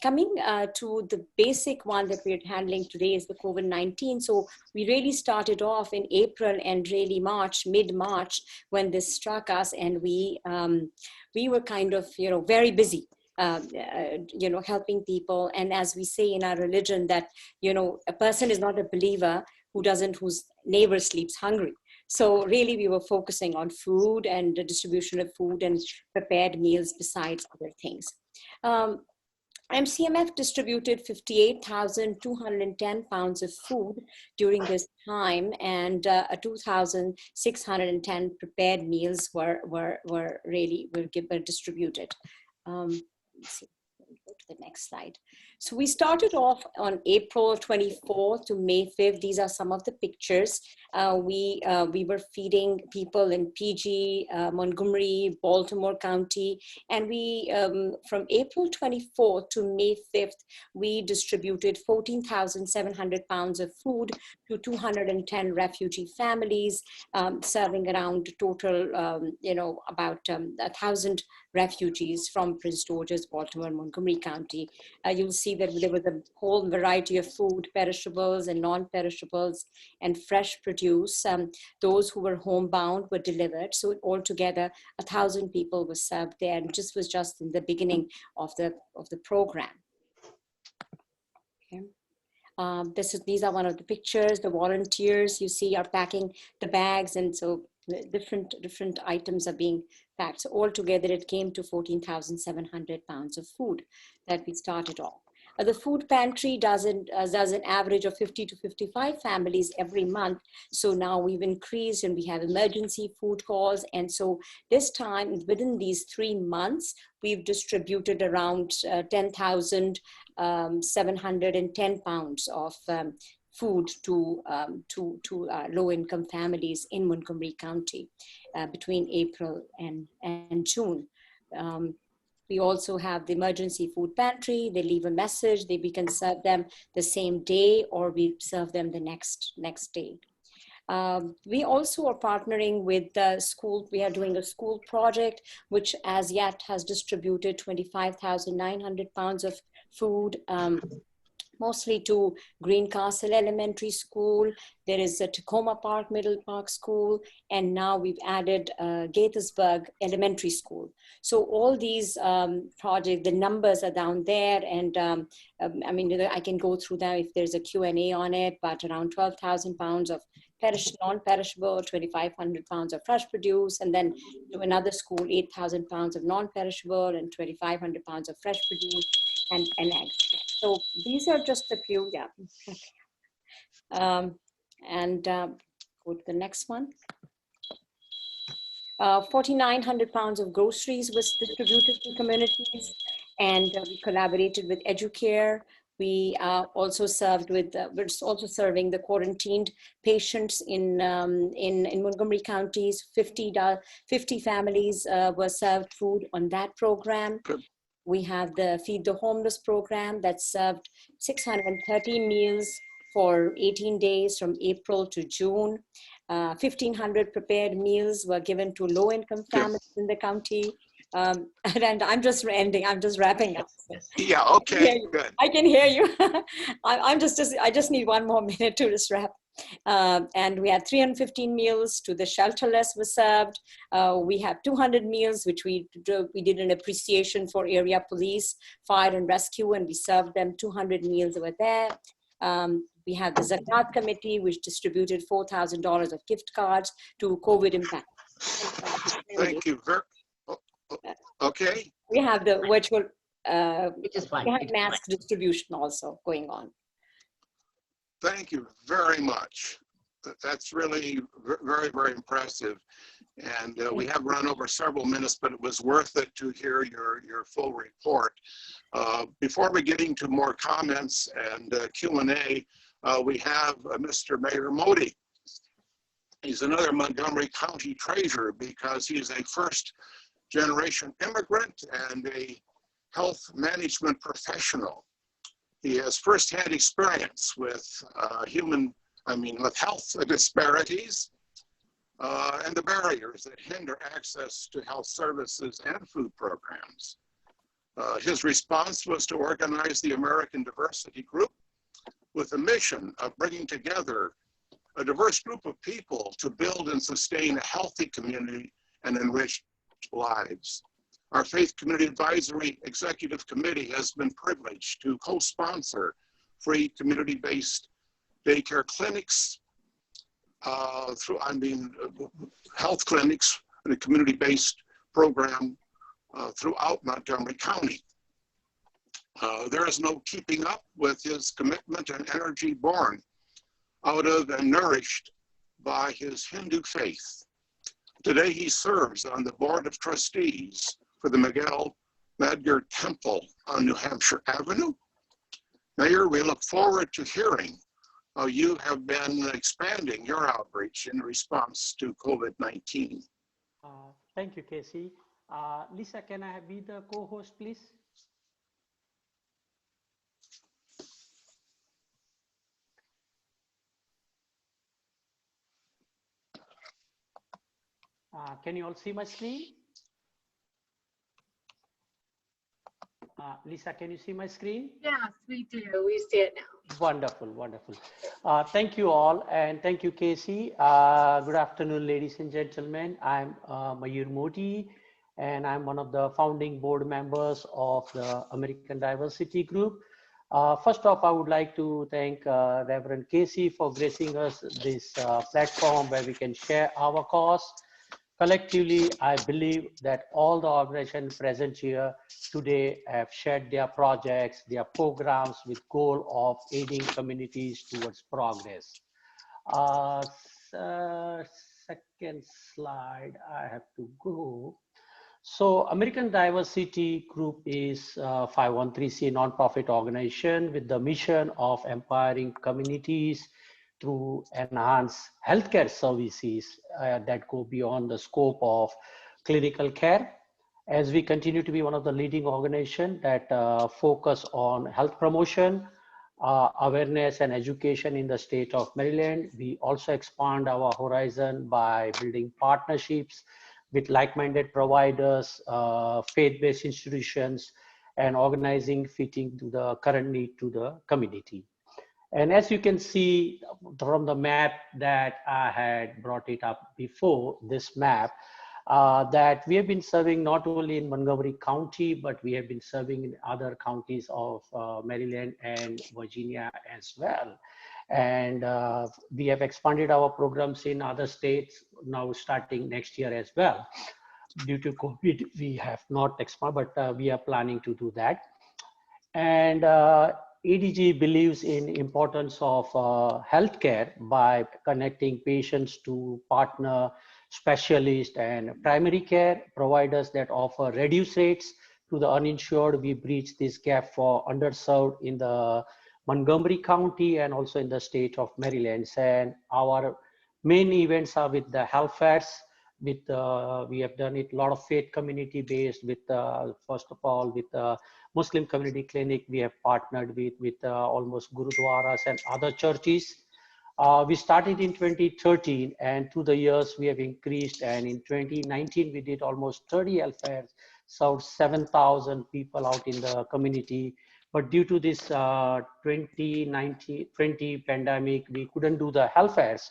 Coming to the basic one that we're handling today is the COVID-19. So we really started off in April and really mid-March when this struck us, and we were kind of, very busy. Helping people. And as we say in our religion that, a person is not a believer whose neighbor sleeps hungry. So really we were focusing on food and the distribution of food and prepared meals besides other things. MCMF distributed 58,210 pounds of food during this time, and 2,610 prepared meals were distributed. Let's see. Go to the next slide. So we started off on April 24th to May 5th. These are some of the pictures. We were feeding people in PG, Montgomery, Baltimore County, and we from April 24th to May 5th, we distributed 14,700 pounds of food to 210 refugee families, serving around total, about 1,000 refugees from Prince George's, Baltimore, and Montgomery County. You'll see that there was a whole variety of food, perishables and non-perishables, and fresh produce. Those who were homebound were delivered. So altogether, 1,000 people were served there, and this was just in the beginning of the program. Okay. These are one of the pictures. The volunteers you see are packing the bags, and so different items are being packed. So altogether, it came to 14,700 pounds of food that we started off. The food pantry does an average of 50 to 55 families every month. So now we've increased and we have emergency food calls. And so this time, within these 3 months, we've distributed around 10,710 pounds of food to low-income families in Montgomery County between April and June. We also have the emergency food pantry. They leave a message. We can serve them the same day, or we serve them the next day. We also are partnering with the school. We are doing a school project, which as yet has distributed 25,900 pounds of food, mostly to Greencastle Elementary School. There is a Tacoma Park Middle Park School, and now we've added Gaithersburg Elementary School. So all these projects, the numbers are down there, and I mean, I can go through them if there's a Q&A on it, but around 12,000 pounds of non-perishable, 2,500 pounds of fresh produce, and then to another school, 8,000 pounds of non-perishable and 2,500 pounds of fresh produce and eggs. So these are just a few, yeah. Go to the next one. 4,900 pounds of groceries was distributed to communities, and we collaborated with Educare. We also served with, we're also serving the quarantined patients in Montgomery counties. 50 families were served food on that program. We have the Feed the Homeless program that served 630 meals for 18 days from April to June. 1,500 prepared meals were given to low-income families in the county. And I'm just wrapping up. Yeah, okay, good. I can hear you. I just need one more minute to just wrap. And we had 315 meals to the shelterless was served. We have 200 meals, which we did an appreciation for area police, fire and rescue, and we served them 200 meals over there. We have the Zakat Committee, which distributed $4,000 of gift cards to COVID impact. Thank you. Okay. We have the virtual, It is fine. we have mask distribution also going on. Thank you very much. That's really very, very impressive. And we have run over several minutes, but it was worth it to hear your full report. Before we get into more comments and Q&A, we have Mr. Mayor Modi. He's another Montgomery County treasurer because he's a first-generation immigrant and a health management professional. He has firsthand experience with with health disparities and the barriers that hinder access to health services and food programs. His response was to organize the American Diversity Group with a mission of bringing together a diverse group of people to build and sustain a healthy community and enrich lives. Our Faith Community Advisory Executive Committee has been privileged to co-sponsor free community-based daycare clinics health clinics and a community-based program throughout Montgomery County. There is no keeping up with his commitment and energy born out of and nourished by his Hindu faith. Today he serves on the Board of Trustees for the Miguel Madger Temple on New Hampshire Avenue. Mayor, we look forward to hearing how you have been expanding your outreach in response to COVID-19. Thank you, Casey. Lisa, can I be the co-host, please? Can you all see my screen? Lisa, can you see my screen? Yes, we do. We see it now. Wonderful, wonderful. Thank you all, and thank you, Casey. Good afternoon, ladies and gentlemen. I'm Mayur Modi, and I'm one of the founding board members of the American Diversity Group. First off, I would like to thank Reverend Casey for gracing us this platform where we can share our cause. Collectively, I believe that all the organizations present here today have shared their projects, their programs with goal of aiding communities towards progress. Second slide, I have to go. So American Diversity Group is a 501(c)(3) nonprofit organization with the mission of empowering communities through enhanced healthcare services that go beyond the scope of clinical care. As we continue to be one of the leading organizations that focus on health promotion, awareness and education in the state of Maryland, we also expand our horizon by building partnerships with like-minded providers, faith-based institutions, and organizing fitting to the current need to the community. And as you can see from the map that I had brought it up before, this map, that we have been serving not only in Montgomery County, but we have been serving in other counties of Maryland and Virginia as well. And we have expanded our programs in other states now starting next year as well. Due to COVID, we have not expanded, but we are planning to do that. And ADG believes in importance of healthcare by connecting patients to partner specialists and primary care providers that offer reduced rates to the uninsured. We bridge this gap for underserved in the Montgomery County and also in the state of Maryland. And our main events are with the health fairs. With we have done it a lot of faith community based with first of all with Muslim community clinic. We have partnered with almost gurudwaras and other churches. We started in 2013 and through the years we have increased, and in 2019 we did almost 30 health fairs, served 7,000 people out in the community. But due to this 2020 pandemic, we couldn't do the health fairs,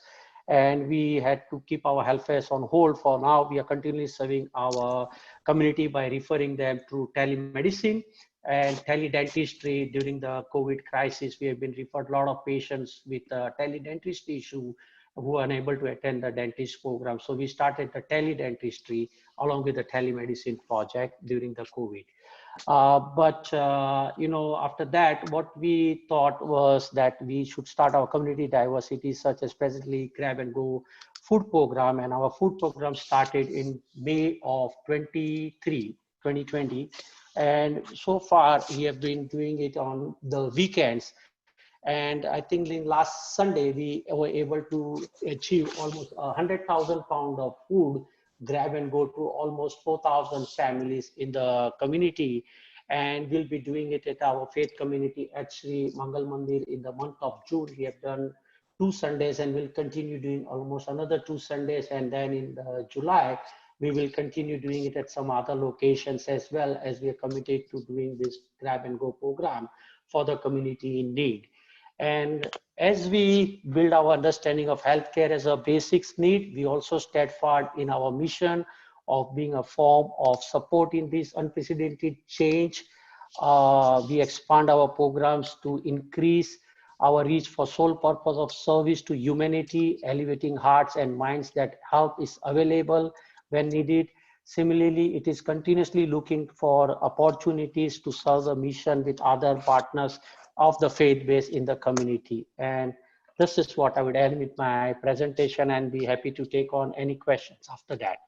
and we had to keep our health fairs on hold. For now, we are continually serving our community by referring them to telemedicine and teledentistry. During the COVID crisis, we have been referred a lot of patients with teledentistry issue who are unable to attend the dentist program. So we started the teledentistry along with the telemedicine project during the COVID. You know, after that, what we thought was that we should start our community diversity, such as presently grab and go food program. And our food program started in May of 2020. And so far we have been doing it on the weekends. And I think in last Sunday, we were able to achieve almost 100,000 pounds of food grab and go to almost 4,000 families in the community. And we'll be doing it at our faith community at Sri Mangal Mandir in the month of June. We have done 2 Sundays and we'll continue doing almost another 2 Sundays. And then in July, we will continue doing it at some other locations, as well as we are committed to doing this grab and go program for the community in need. And as we build our understanding of healthcare as a basics need, we also steadfast in our mission of being a form of support in this unprecedented change. We expand our programs to increase our reach for sole purpose of service to humanity, elevating hearts and minds that help is available when needed. Similarly, it is continuously looking for opportunities to serve the mission with other partners of the faith base in the community. And this is what I would end with my presentation, and be happy to take on any questions after that.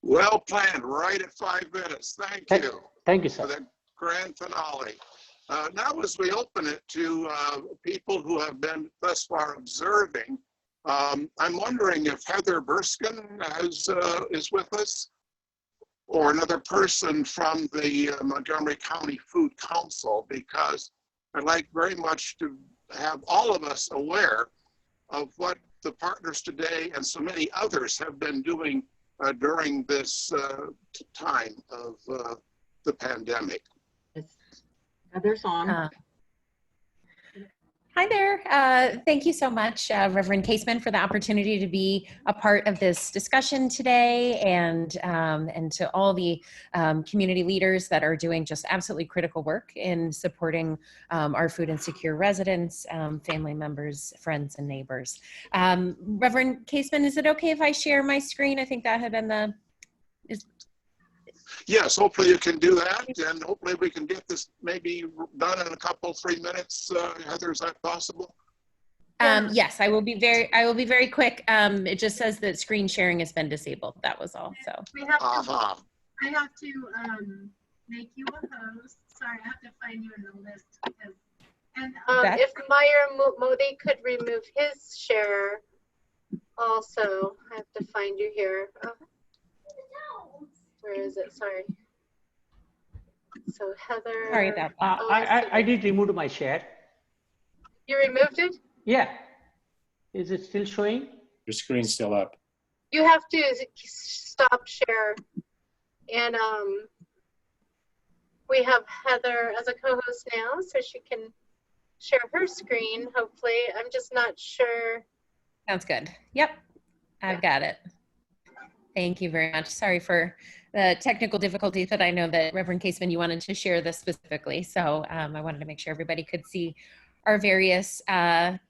Well planned, right at 5 minutes. Thank you. Thank you, sir. For the grand finale. Now, as we open it to people who have been thus far observing, I'm wondering if Heather Burskin is with us, or another person from the Montgomery County Food Council, because I'd like very much to have all of us aware of what the partners today and so many others have been doing during this time of the pandemic. Heather's on. Hi there. Thank you so much, Reverend Kaseman, for the opportunity to be a part of this discussion today, and to all the community leaders that are doing just absolutely critical work in supporting our food insecure residents, family members, friends, and neighbors. Reverend Kaseman, is it okay if I share my screen? I think that had been the... Yes, hopefully you can do that, and hopefully we can get this maybe done in a couple, 3 minutes. Heather, is that possible? Yes, I will be very quick. It just says that screen sharing has been disabled. That was all. So I have to make you a host. Sorry, I have to find you in the list. And if Meyer Modi could remove his share also. I have to find you here. Where is it? Sorry. So Heather. Sorry about that. I did remove my share. You removed it? Yeah. Is it still showing? Your screen's still up. You have to stop share. And we have Heather as a co-host now, so she can share her screen, hopefully. I'm just not sure. Sounds good. Yep, I've got it. Thank you very much. Sorry for the technical difficulties, but I know that Reverend Kaseman, you wanted to share this specifically. So I wanted to make sure everybody could see our various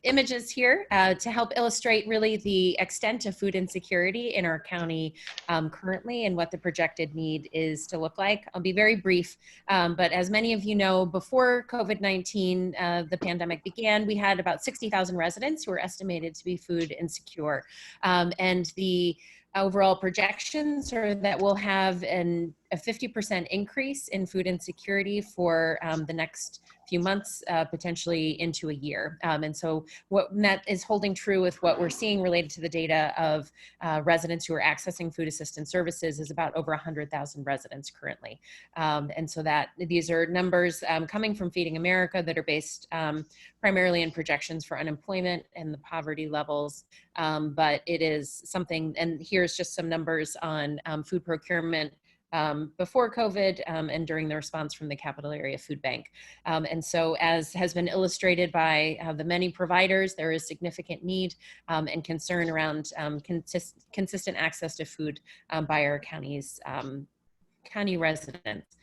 images here to help illustrate really the extent of food insecurity in our county currently and what the projected need is to look like. I'll be very brief, but as many of you know, before COVID-19, the pandemic began, we had about 60,000 residents who were estimated to be food insecure. And the overall projections are that we'll have a 50% increase in food insecurity for the next few months, potentially into a year. And so that is holding true with what we're seeing related to the data of residents who are accessing food assistance services is about over 100,000 residents currently. And so that these are numbers coming from Feeding America that are based primarily in projections for unemployment and the poverty levels. But it is something, and here's just some numbers on food procurement before COVID and during the response from the Capital Area Food Bank. And so as has been illustrated by the many providers, there is significant need and concern around consistent access to food by our county residents.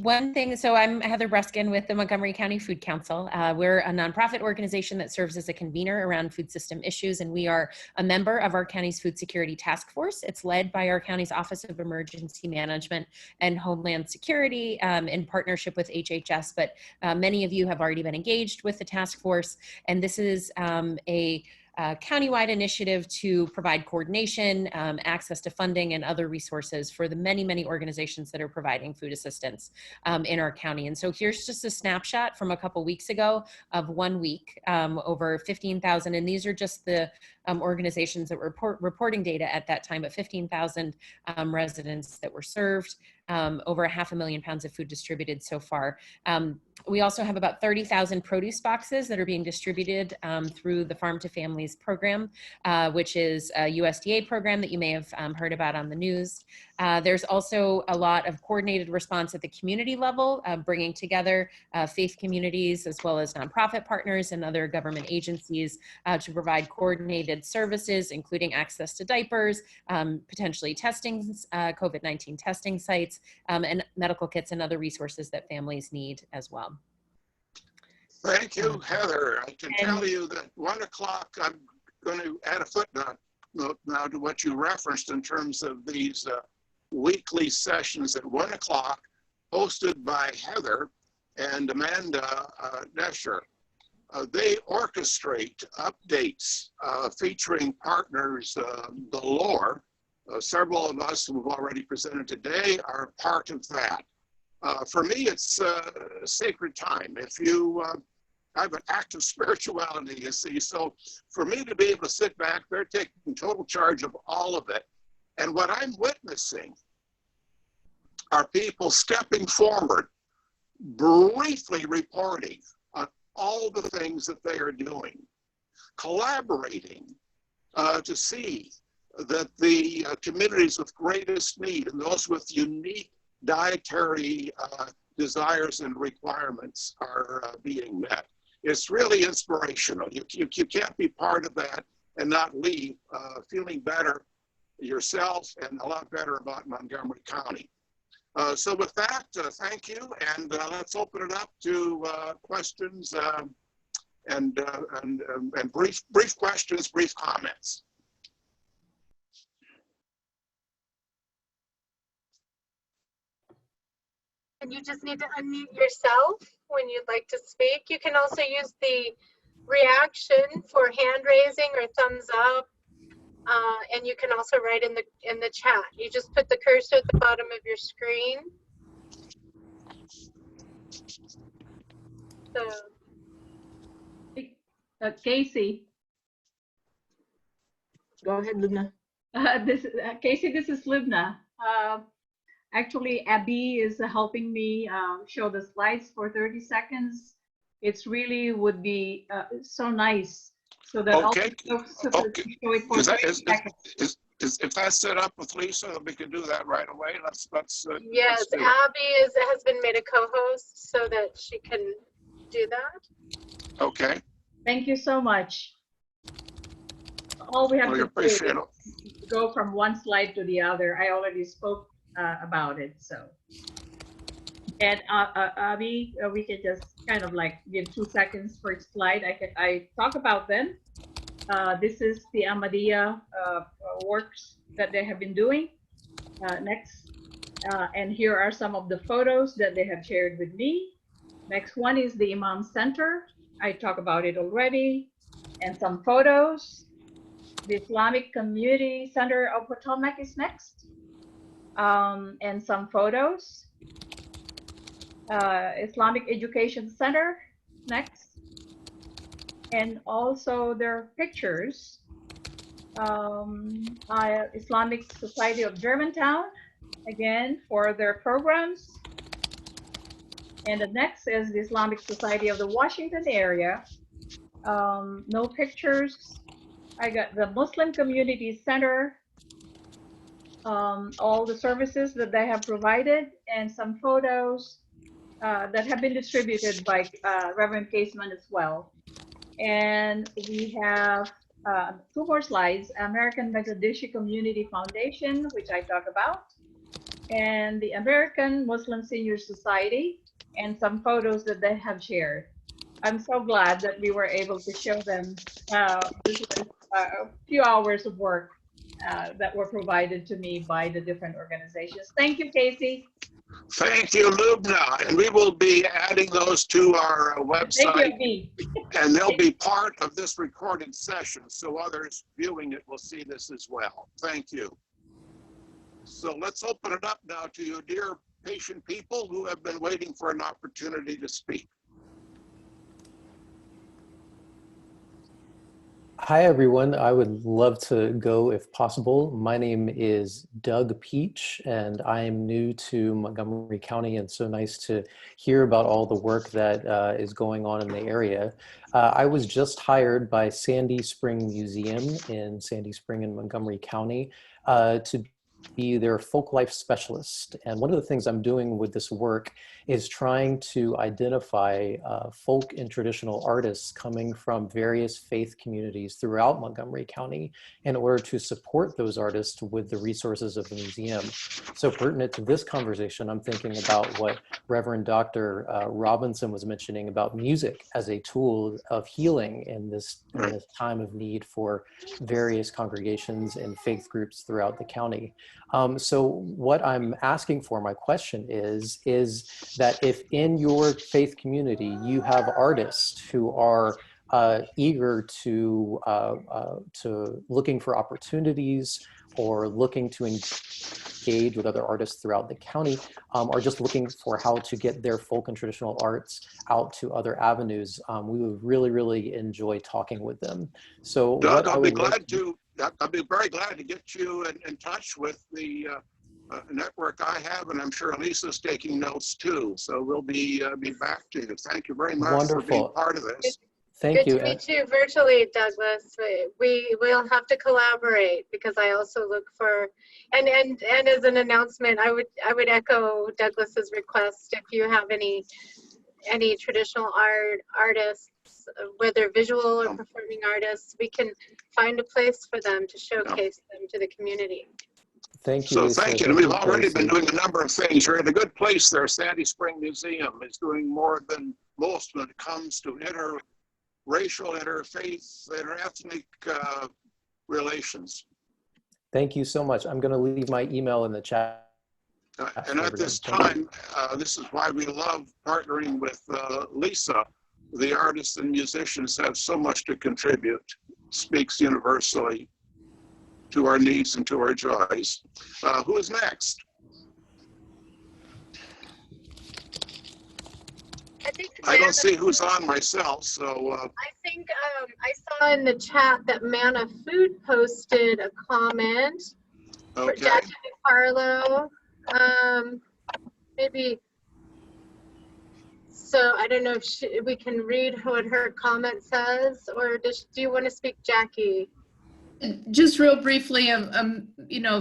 One thing, so I'm Heather Breskin with the Montgomery County Food Council. We're a nonprofit organization that serves as a convener around food system issues, and we are a member of our county's food security task force. It's led by our county's Office of Emergency Management and Homeland Security in partnership with HHS, but many of you have already been engaged with the task force, and this is a countywide initiative to provide coordination, access to funding, and other resources for the many, many organizations that are providing food assistance in our county. And so here's just a snapshot from a couple weeks ago of 1 week, over 15,000. And these are just the organizations that were reporting data at that time, but 15,000 residents that were served. Over 500,000 pounds of food distributed so far. We also have about 30,000 produce boxes that are being distributed through the Farm to Families program, which is a USDA program that you may have heard about on the news. There's also a lot of coordinated response at the community level, bringing together faith communities as well as nonprofit partners and other government agencies to provide coordinated services, including access to diapers, potentially testing, COVID-19 testing sites, and medical kits and other resources that families need as well. Thank you, Heather. I can tell you that 1 o'clock, I'm going to add a footnote now to what you referenced in terms of these weekly sessions at 1 o'clock hosted by Heather and Amanda Nesher. They orchestrate updates featuring partners galore. Several of us who have already presented today are part of that. For me, it's a sacred time. If you I have an active spirituality, you see, so for me to be able to sit back, they're taking total charge of all of it. And what I'm witnessing are people stepping forward, briefly reporting on all the things that they are doing, collaborating to see that the communities with greatest need and those with unique dietary desires and requirements are being met. It's really inspirational. You can't be part of that and not leave feeling better yourself and a lot better about Montgomery County. So with that, thank you, and let's open it up to questions and brief questions, brief comments. And you just need to unmute yourself when you'd like to speak. You can also use the reaction for hand raising or thumbs up. And you can also write in the chat. You just put the cursor at the bottom of your screen. So, Casey. Go ahead, Lubna. Casey, this is Lubna. Actually, Abby is helping me show the slides for 30 seconds. It's really would be so nice so that all the folks show it for 30 seconds. If that's set up with Lisa, we can do that right away. Yes, Abby has been made a co-host so that she can do that. Okay. Thank you so much. All we have to do is go from one slide to the other. I already spoke about it, so. And Abby, we can just kind of like give 2 seconds per slide. I talk about them. This is the Ahmadiyya works that they have been doing. Next, and here are some of the photos that they have shared with me. Next one is the Imam Center. I talked about it already. And some photos. The Islamic Community Center of Potomac is next. And some photos. Islamic Education Center next. And also their pictures. Islamic Society of Germantown, again, for their programs. And the next is the Islamic Society of the Washington area. No pictures. I got the Muslim Community Center, all the services that they have provided, and some photos that have been distributed by Reverend Kaseman as well. And we have 2 more slides, American Bangladeshi Community Foundation, which I talk about, and the American Muslim Senior Society, and some photos that they have shared. I'm so glad that we were able to show them this was a few hours of work that were provided to me by the different organizations. Thank you, Casey. Thank you, Lubna. And we will be adding those to our website. Thank you, and they'll be part of this recorded session, so others viewing it will see this as well. Thank you. So let's open it up now to you, dear patient people who have been waiting for an opportunity to speak. Hi, everyone. I would love to go if possible. My name is Doug Peach, and I am new to Montgomery County, and so nice to hear about all the work that is going on in the area. I was just hired by Sandy Spring Museum in Sandy Spring in Montgomery County to be their folk life specialist. And one of the things I'm doing with this work is trying to identify folk and traditional artists coming from various faith communities throughout Montgomery County in order to support those artists with the resources of the museum. So pertinent to this conversation, I'm thinking about what Reverend Dr. Robinson was mentioning about music as a tool of healing in this time of need for various congregations and faith groups throughout the county. So what I'm asking for, my question is that if in your faith community you have artists who are eager to looking for opportunities or looking to engage with other artists throughout the county, or just looking for how to get their folk and traditional arts out to other avenues, we would really, really enjoy talking with them. So Doug, I'll be very glad to get you in touch with the network I have, and I'm sure Lisa's taking notes too. So we'll be back to you. Thank you very much for being part of this. Thank you. Good to meet you virtually, Douglas. We'll have to collaborate because I also look for, and as an announcement, I would echo Douglas's request. If you have any traditional artists, whether visual or performing artists, we can find a place for them to showcase them to the community. Thank you. So thank you. We've already been doing a number of things. You're in a good place there. Sandy Spring Museum is doing more than most when it comes to interracial, interfaith, interethnic relations. Thank you so much. I'm going to leave my email in the chat. And at this time, this is why we love partnering with Lisa. The artists and musicians have so much to contribute, speaks universally to our needs and to our joys. Who is next? I don't see who's on myself, so. I think I saw in the chat that Manna Food posted a comment for Jackie DiCarlo. Maybe, so I don't know if we can read what her comment says, or do you want to speak, Jackie? Just real briefly, I'm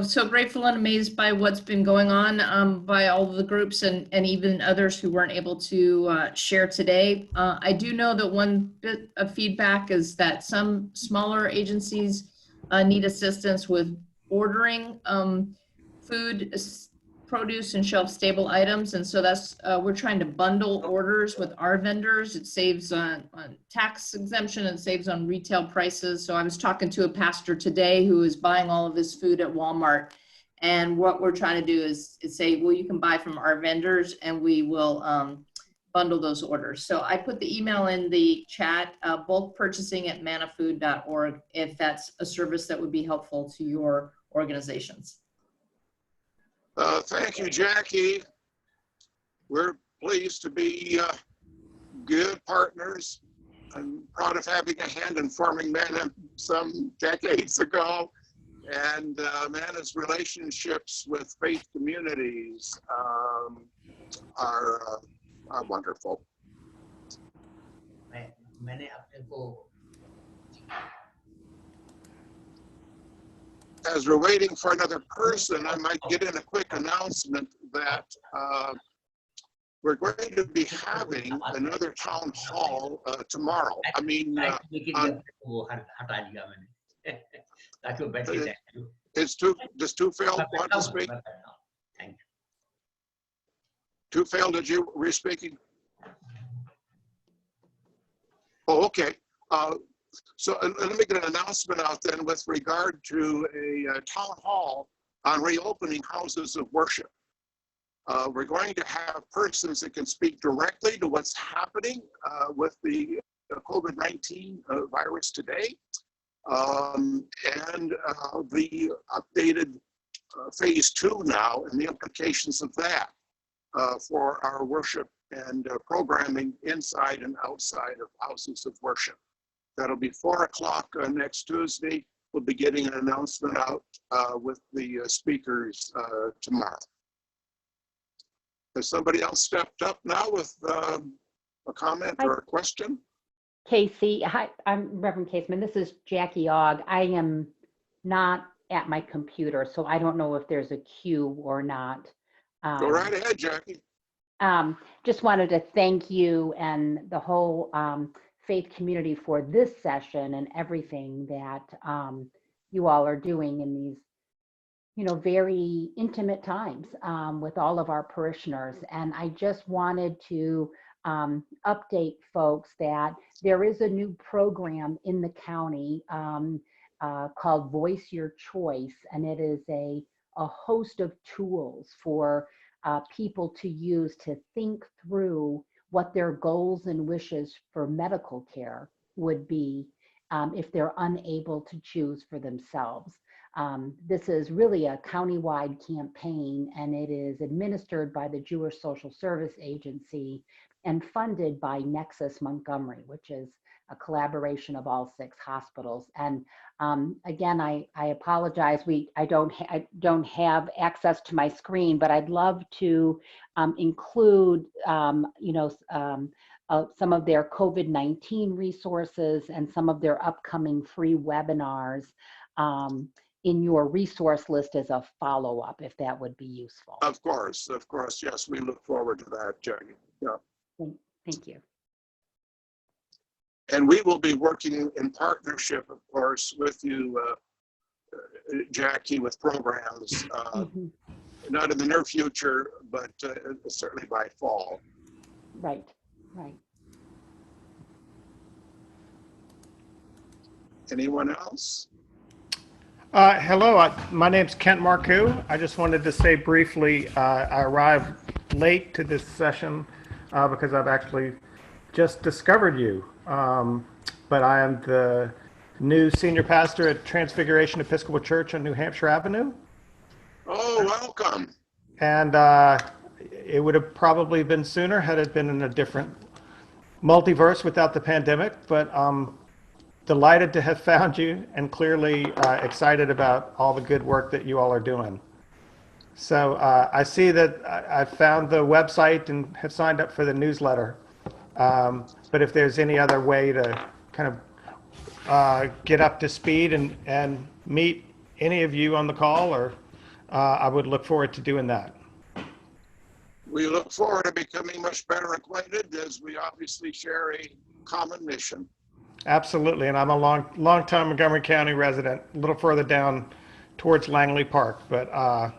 so grateful and amazed by what's been going on by all of the groups and even others who weren't able to share today. I do know that one bit of feedback is that some smaller agencies need assistance with ordering food produce and shelf stable items. And so that's, we're trying to bundle orders with our vendors. It saves on tax exemption, and saves on retail prices. So I was talking to a pastor today who is buying all of his food at Walmart. And what we're trying to do is say, well, you can buy from our vendors and we will bundle those orders. So I put the email in the chat, bulk purchasing at manafood.org, if that's a service that would be helpful to your organizations. Thank you, Jackie. We're pleased to be good partners. I'm proud of having a hand in forming MANA some decades ago. And MANA's relationships with faith communities are wonderful. As we're waiting for another person, I might get in a quick announcement that we're going to be having another town hall tomorrow. I mean, does Tufel want to speak? Tufel, were you speaking? Oh, okay. So let me get an announcement out then with regard to a town hall on reopening houses of worship. We're going to have persons that can speak directly to what's happening with the COVID-19 virus today, and the updated phase 2 now and the implications of that for our worship and programming inside and outside of houses of worship. That'll be 4 o'clock next Tuesday. We'll be getting an announcement out with the speakers tomorrow. Has somebody else stepped up now with a comment or a question? Casey, hi, I'm Reverend Kaseman. This is Jackie Ogg. I am not at my computer, so I don't know if there's a queue or not. Go right ahead, Jackie. Just wanted to thank you and the whole faith community for this session and everything that you all are doing in these, very intimate times with all of our parishioners. And I just wanted to update folks that there is a new program in the county called Voice Your Choice, and it is a host of tools for people to use to think through what their goals and wishes for medical care would be if they're unable to choose for themselves. This is really a countywide campaign, and it is administered by the Jewish Social Service Agency and funded by Nexus Montgomery, which is a collaboration of all 6 hospitals. And again, I apologize. I don't have access to my screen, but I'd love to include, some of their COVID-19 resources and some of their upcoming free webinars in your resource list as a follow-up, if that would be useful. Of course, yes. We look forward to that, Jackie. Yeah. Thank you. And we will be working in partnership, of course, with you, Jackie, with programs, not in the near future, but certainly by fall. Right. Anyone else? Hello, my name's Kent Marcoux. I just wanted to say briefly, I arrived late to this session because I've actually just discovered you. But I am the new senior pastor at Transfiguration Episcopal Church on New Hampshire Avenue. Oh, welcome. And it would have probably been sooner had it been in a different multiverse without the pandemic, but delighted to have found you and clearly excited about all the good work that you all are doing. So I see that I found the website and have signed up for the newsletter. But if there's any other way to kind of get up to speed and meet any of you on the call, or I would look forward to doing that. We look forward to becoming much better acquainted, as we obviously share a common mission. Absolutely, and I'm a long time Montgomery County resident, a little further down towards Langley Park, but I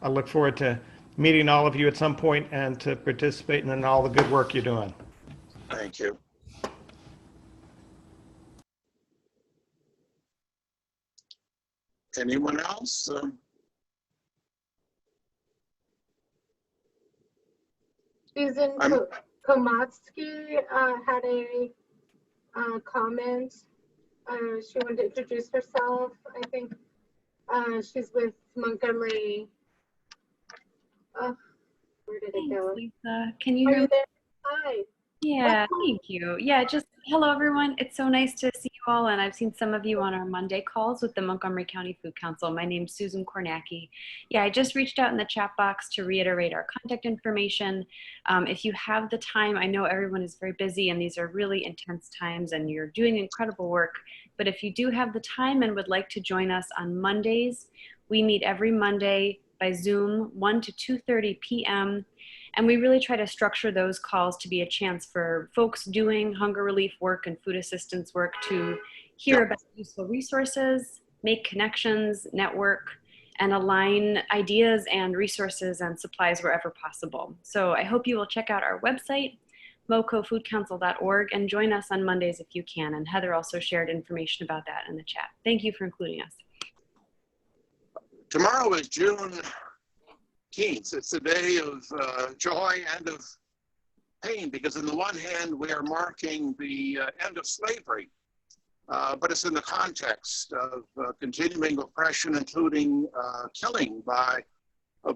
look forward to meeting all of you at some point and to participate in all the good work you're doing. Thank you. Anyone else? Susan Komatsky had a comment. She wanted to introduce herself. I think she's with Montgomery. Where did it go? Lisa, can you Are hear you me? there? Hi. Yeah, thank you. Yeah, just hello everyone. It's so nice to see you all, and I've seen some of you on our Monday calls with the Montgomery County Food Council. My name's Susan Kornacki. Yeah, I just reached out in the chat box to reiterate our contact information. If you have the time, I know everyone is very busy and these are really intense times and you're doing incredible work, but if you do have the time and would like to join us on Mondays, we meet every Monday by Zoom, 1 to 2:30 p.m. And we really try to structure those calls to be a chance for folks doing hunger relief work and food assistance work to hear about useful resources, make connections, network, and align ideas and resources and supplies wherever possible. So I hope you will check out our website, mocofoodcouncil.org, and join us on Mondays if you can. And Heather also shared information about that in the chat. Thank you for including us. Tomorrow is June 18th. It's a day of joy and of pain, because on the one hand, we are marking the end of slavery, but it's in the context of continuing oppression, including killing by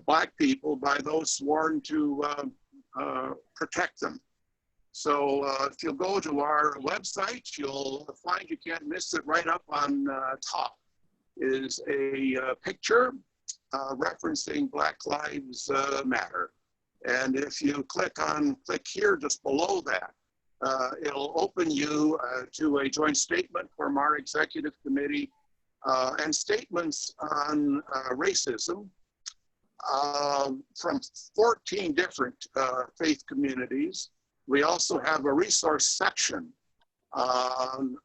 Black people by those sworn to protect them. So if you'll go to our website, you'll find, you can't miss it, right up on top is a picture referencing Black Lives Matter. And if you click here just below that, it'll open you to a joint statement from our executive committee and statements on racism from 14 different faith communities. We also have a resource section on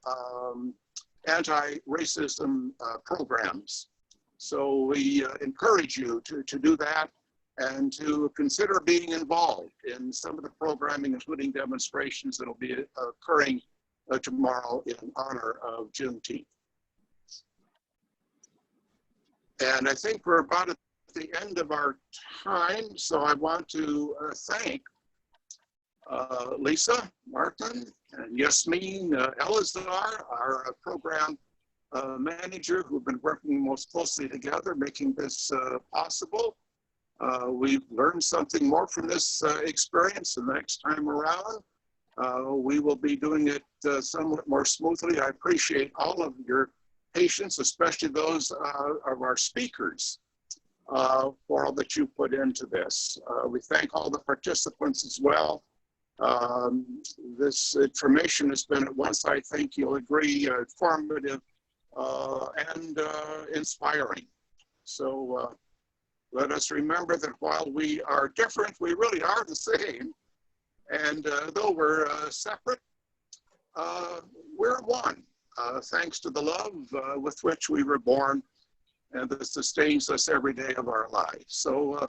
anti-racism programs. So we encourage you to do that and to consider being involved in some of the programming, including demonstrations that will be occurring tomorrow in honor of Juneteenth. And I think we're about at the end of our time, so I want to thank Lisa, Martin, and Yasmin Elazar, our program manager, who've been working most closely together, making this possible. We've learned something more from this experience, and the next time around, we will be doing it somewhat more smoothly. I appreciate all of your patience, especially those of our speakers, for all that you put into this. We thank all the participants as well. This information has been, at once, I think you'll agree, informative and inspiring. So let us remember that while we are different, we really are the same. And though we're separate, we're one, thanks to the love with which we were born and that sustains us every day of our lives. So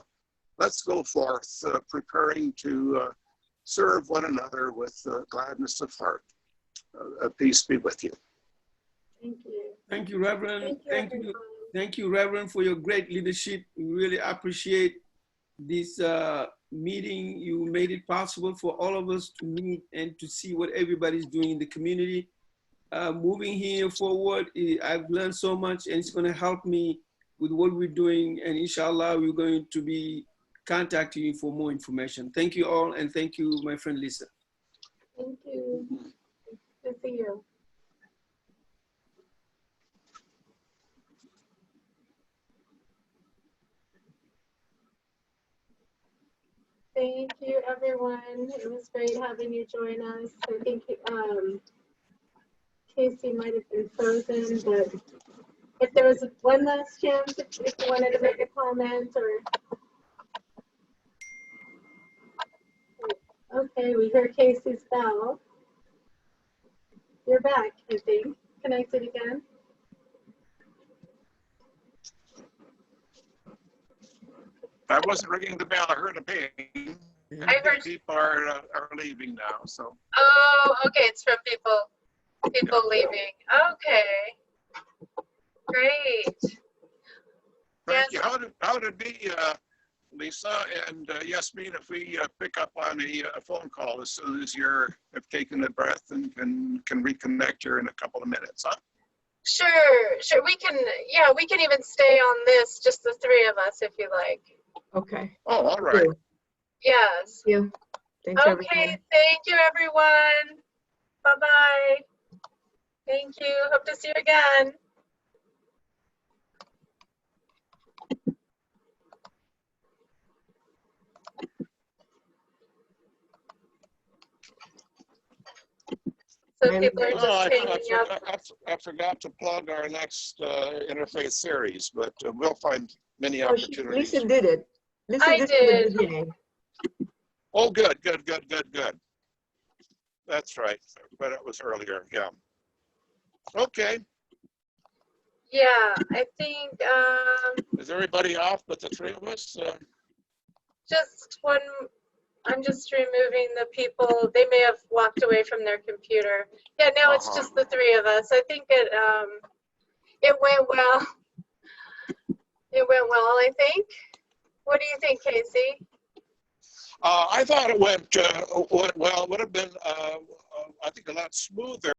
let's go forth preparing to serve one another with gladness of heart. Peace be with you. Thank you. Thank you, Reverend. Thank you, Reverend, for your great leadership. We really appreciate this meeting. You made it possible for all of us to meet and to see what everybody's doing in the community. Moving here forward, I've learned so much, and it's going to help me with what we're doing. And inshallah, we're going to be contacting you for more information. Thank you all, and thank you, my friend Lisa. Thank you. Good to see you. Thank you, everyone. It was great having you join us. I think Casey might have been frozen, but if there was one last chance, if you wanted to make a comment or... Okay, we hear Casey's bell. You're back, I think. Connected again. I wasn't ringing the bell. I heard a ping. I heard. People are leaving now. So. Oh, okay. It's from people leaving. Okay. Great. Thank you. How would it be, Lisa and Yasmin, if we pick up on a phone call as soon as have taken a breath and can reconnect here in a couple of minutes, huh? Sure. We can even stay on this, just the three of us, if you like. Okay. Oh, all right. Yes. Thank you. Thanks, Okay. everyone. Thank you, everyone. Bye-bye. Thank you. Hope to see you again. So people are just hanging up. I forgot to plug our next Interfaith series, but we'll find many opportunities. Lisa did it. Lisa I did. did. At the beginning. Oh, good. That's right. But it was earlier. Yeah. Okay. Yeah, I think. Is everybody off but the three of us? Just one. I'm just removing the people. They may have walked away from their computer. Yeah, now it's just the three of us. I think it went well. It went well, I think. What do you think, Casey? I thought it went well. It would have been, I think, a lot smoother.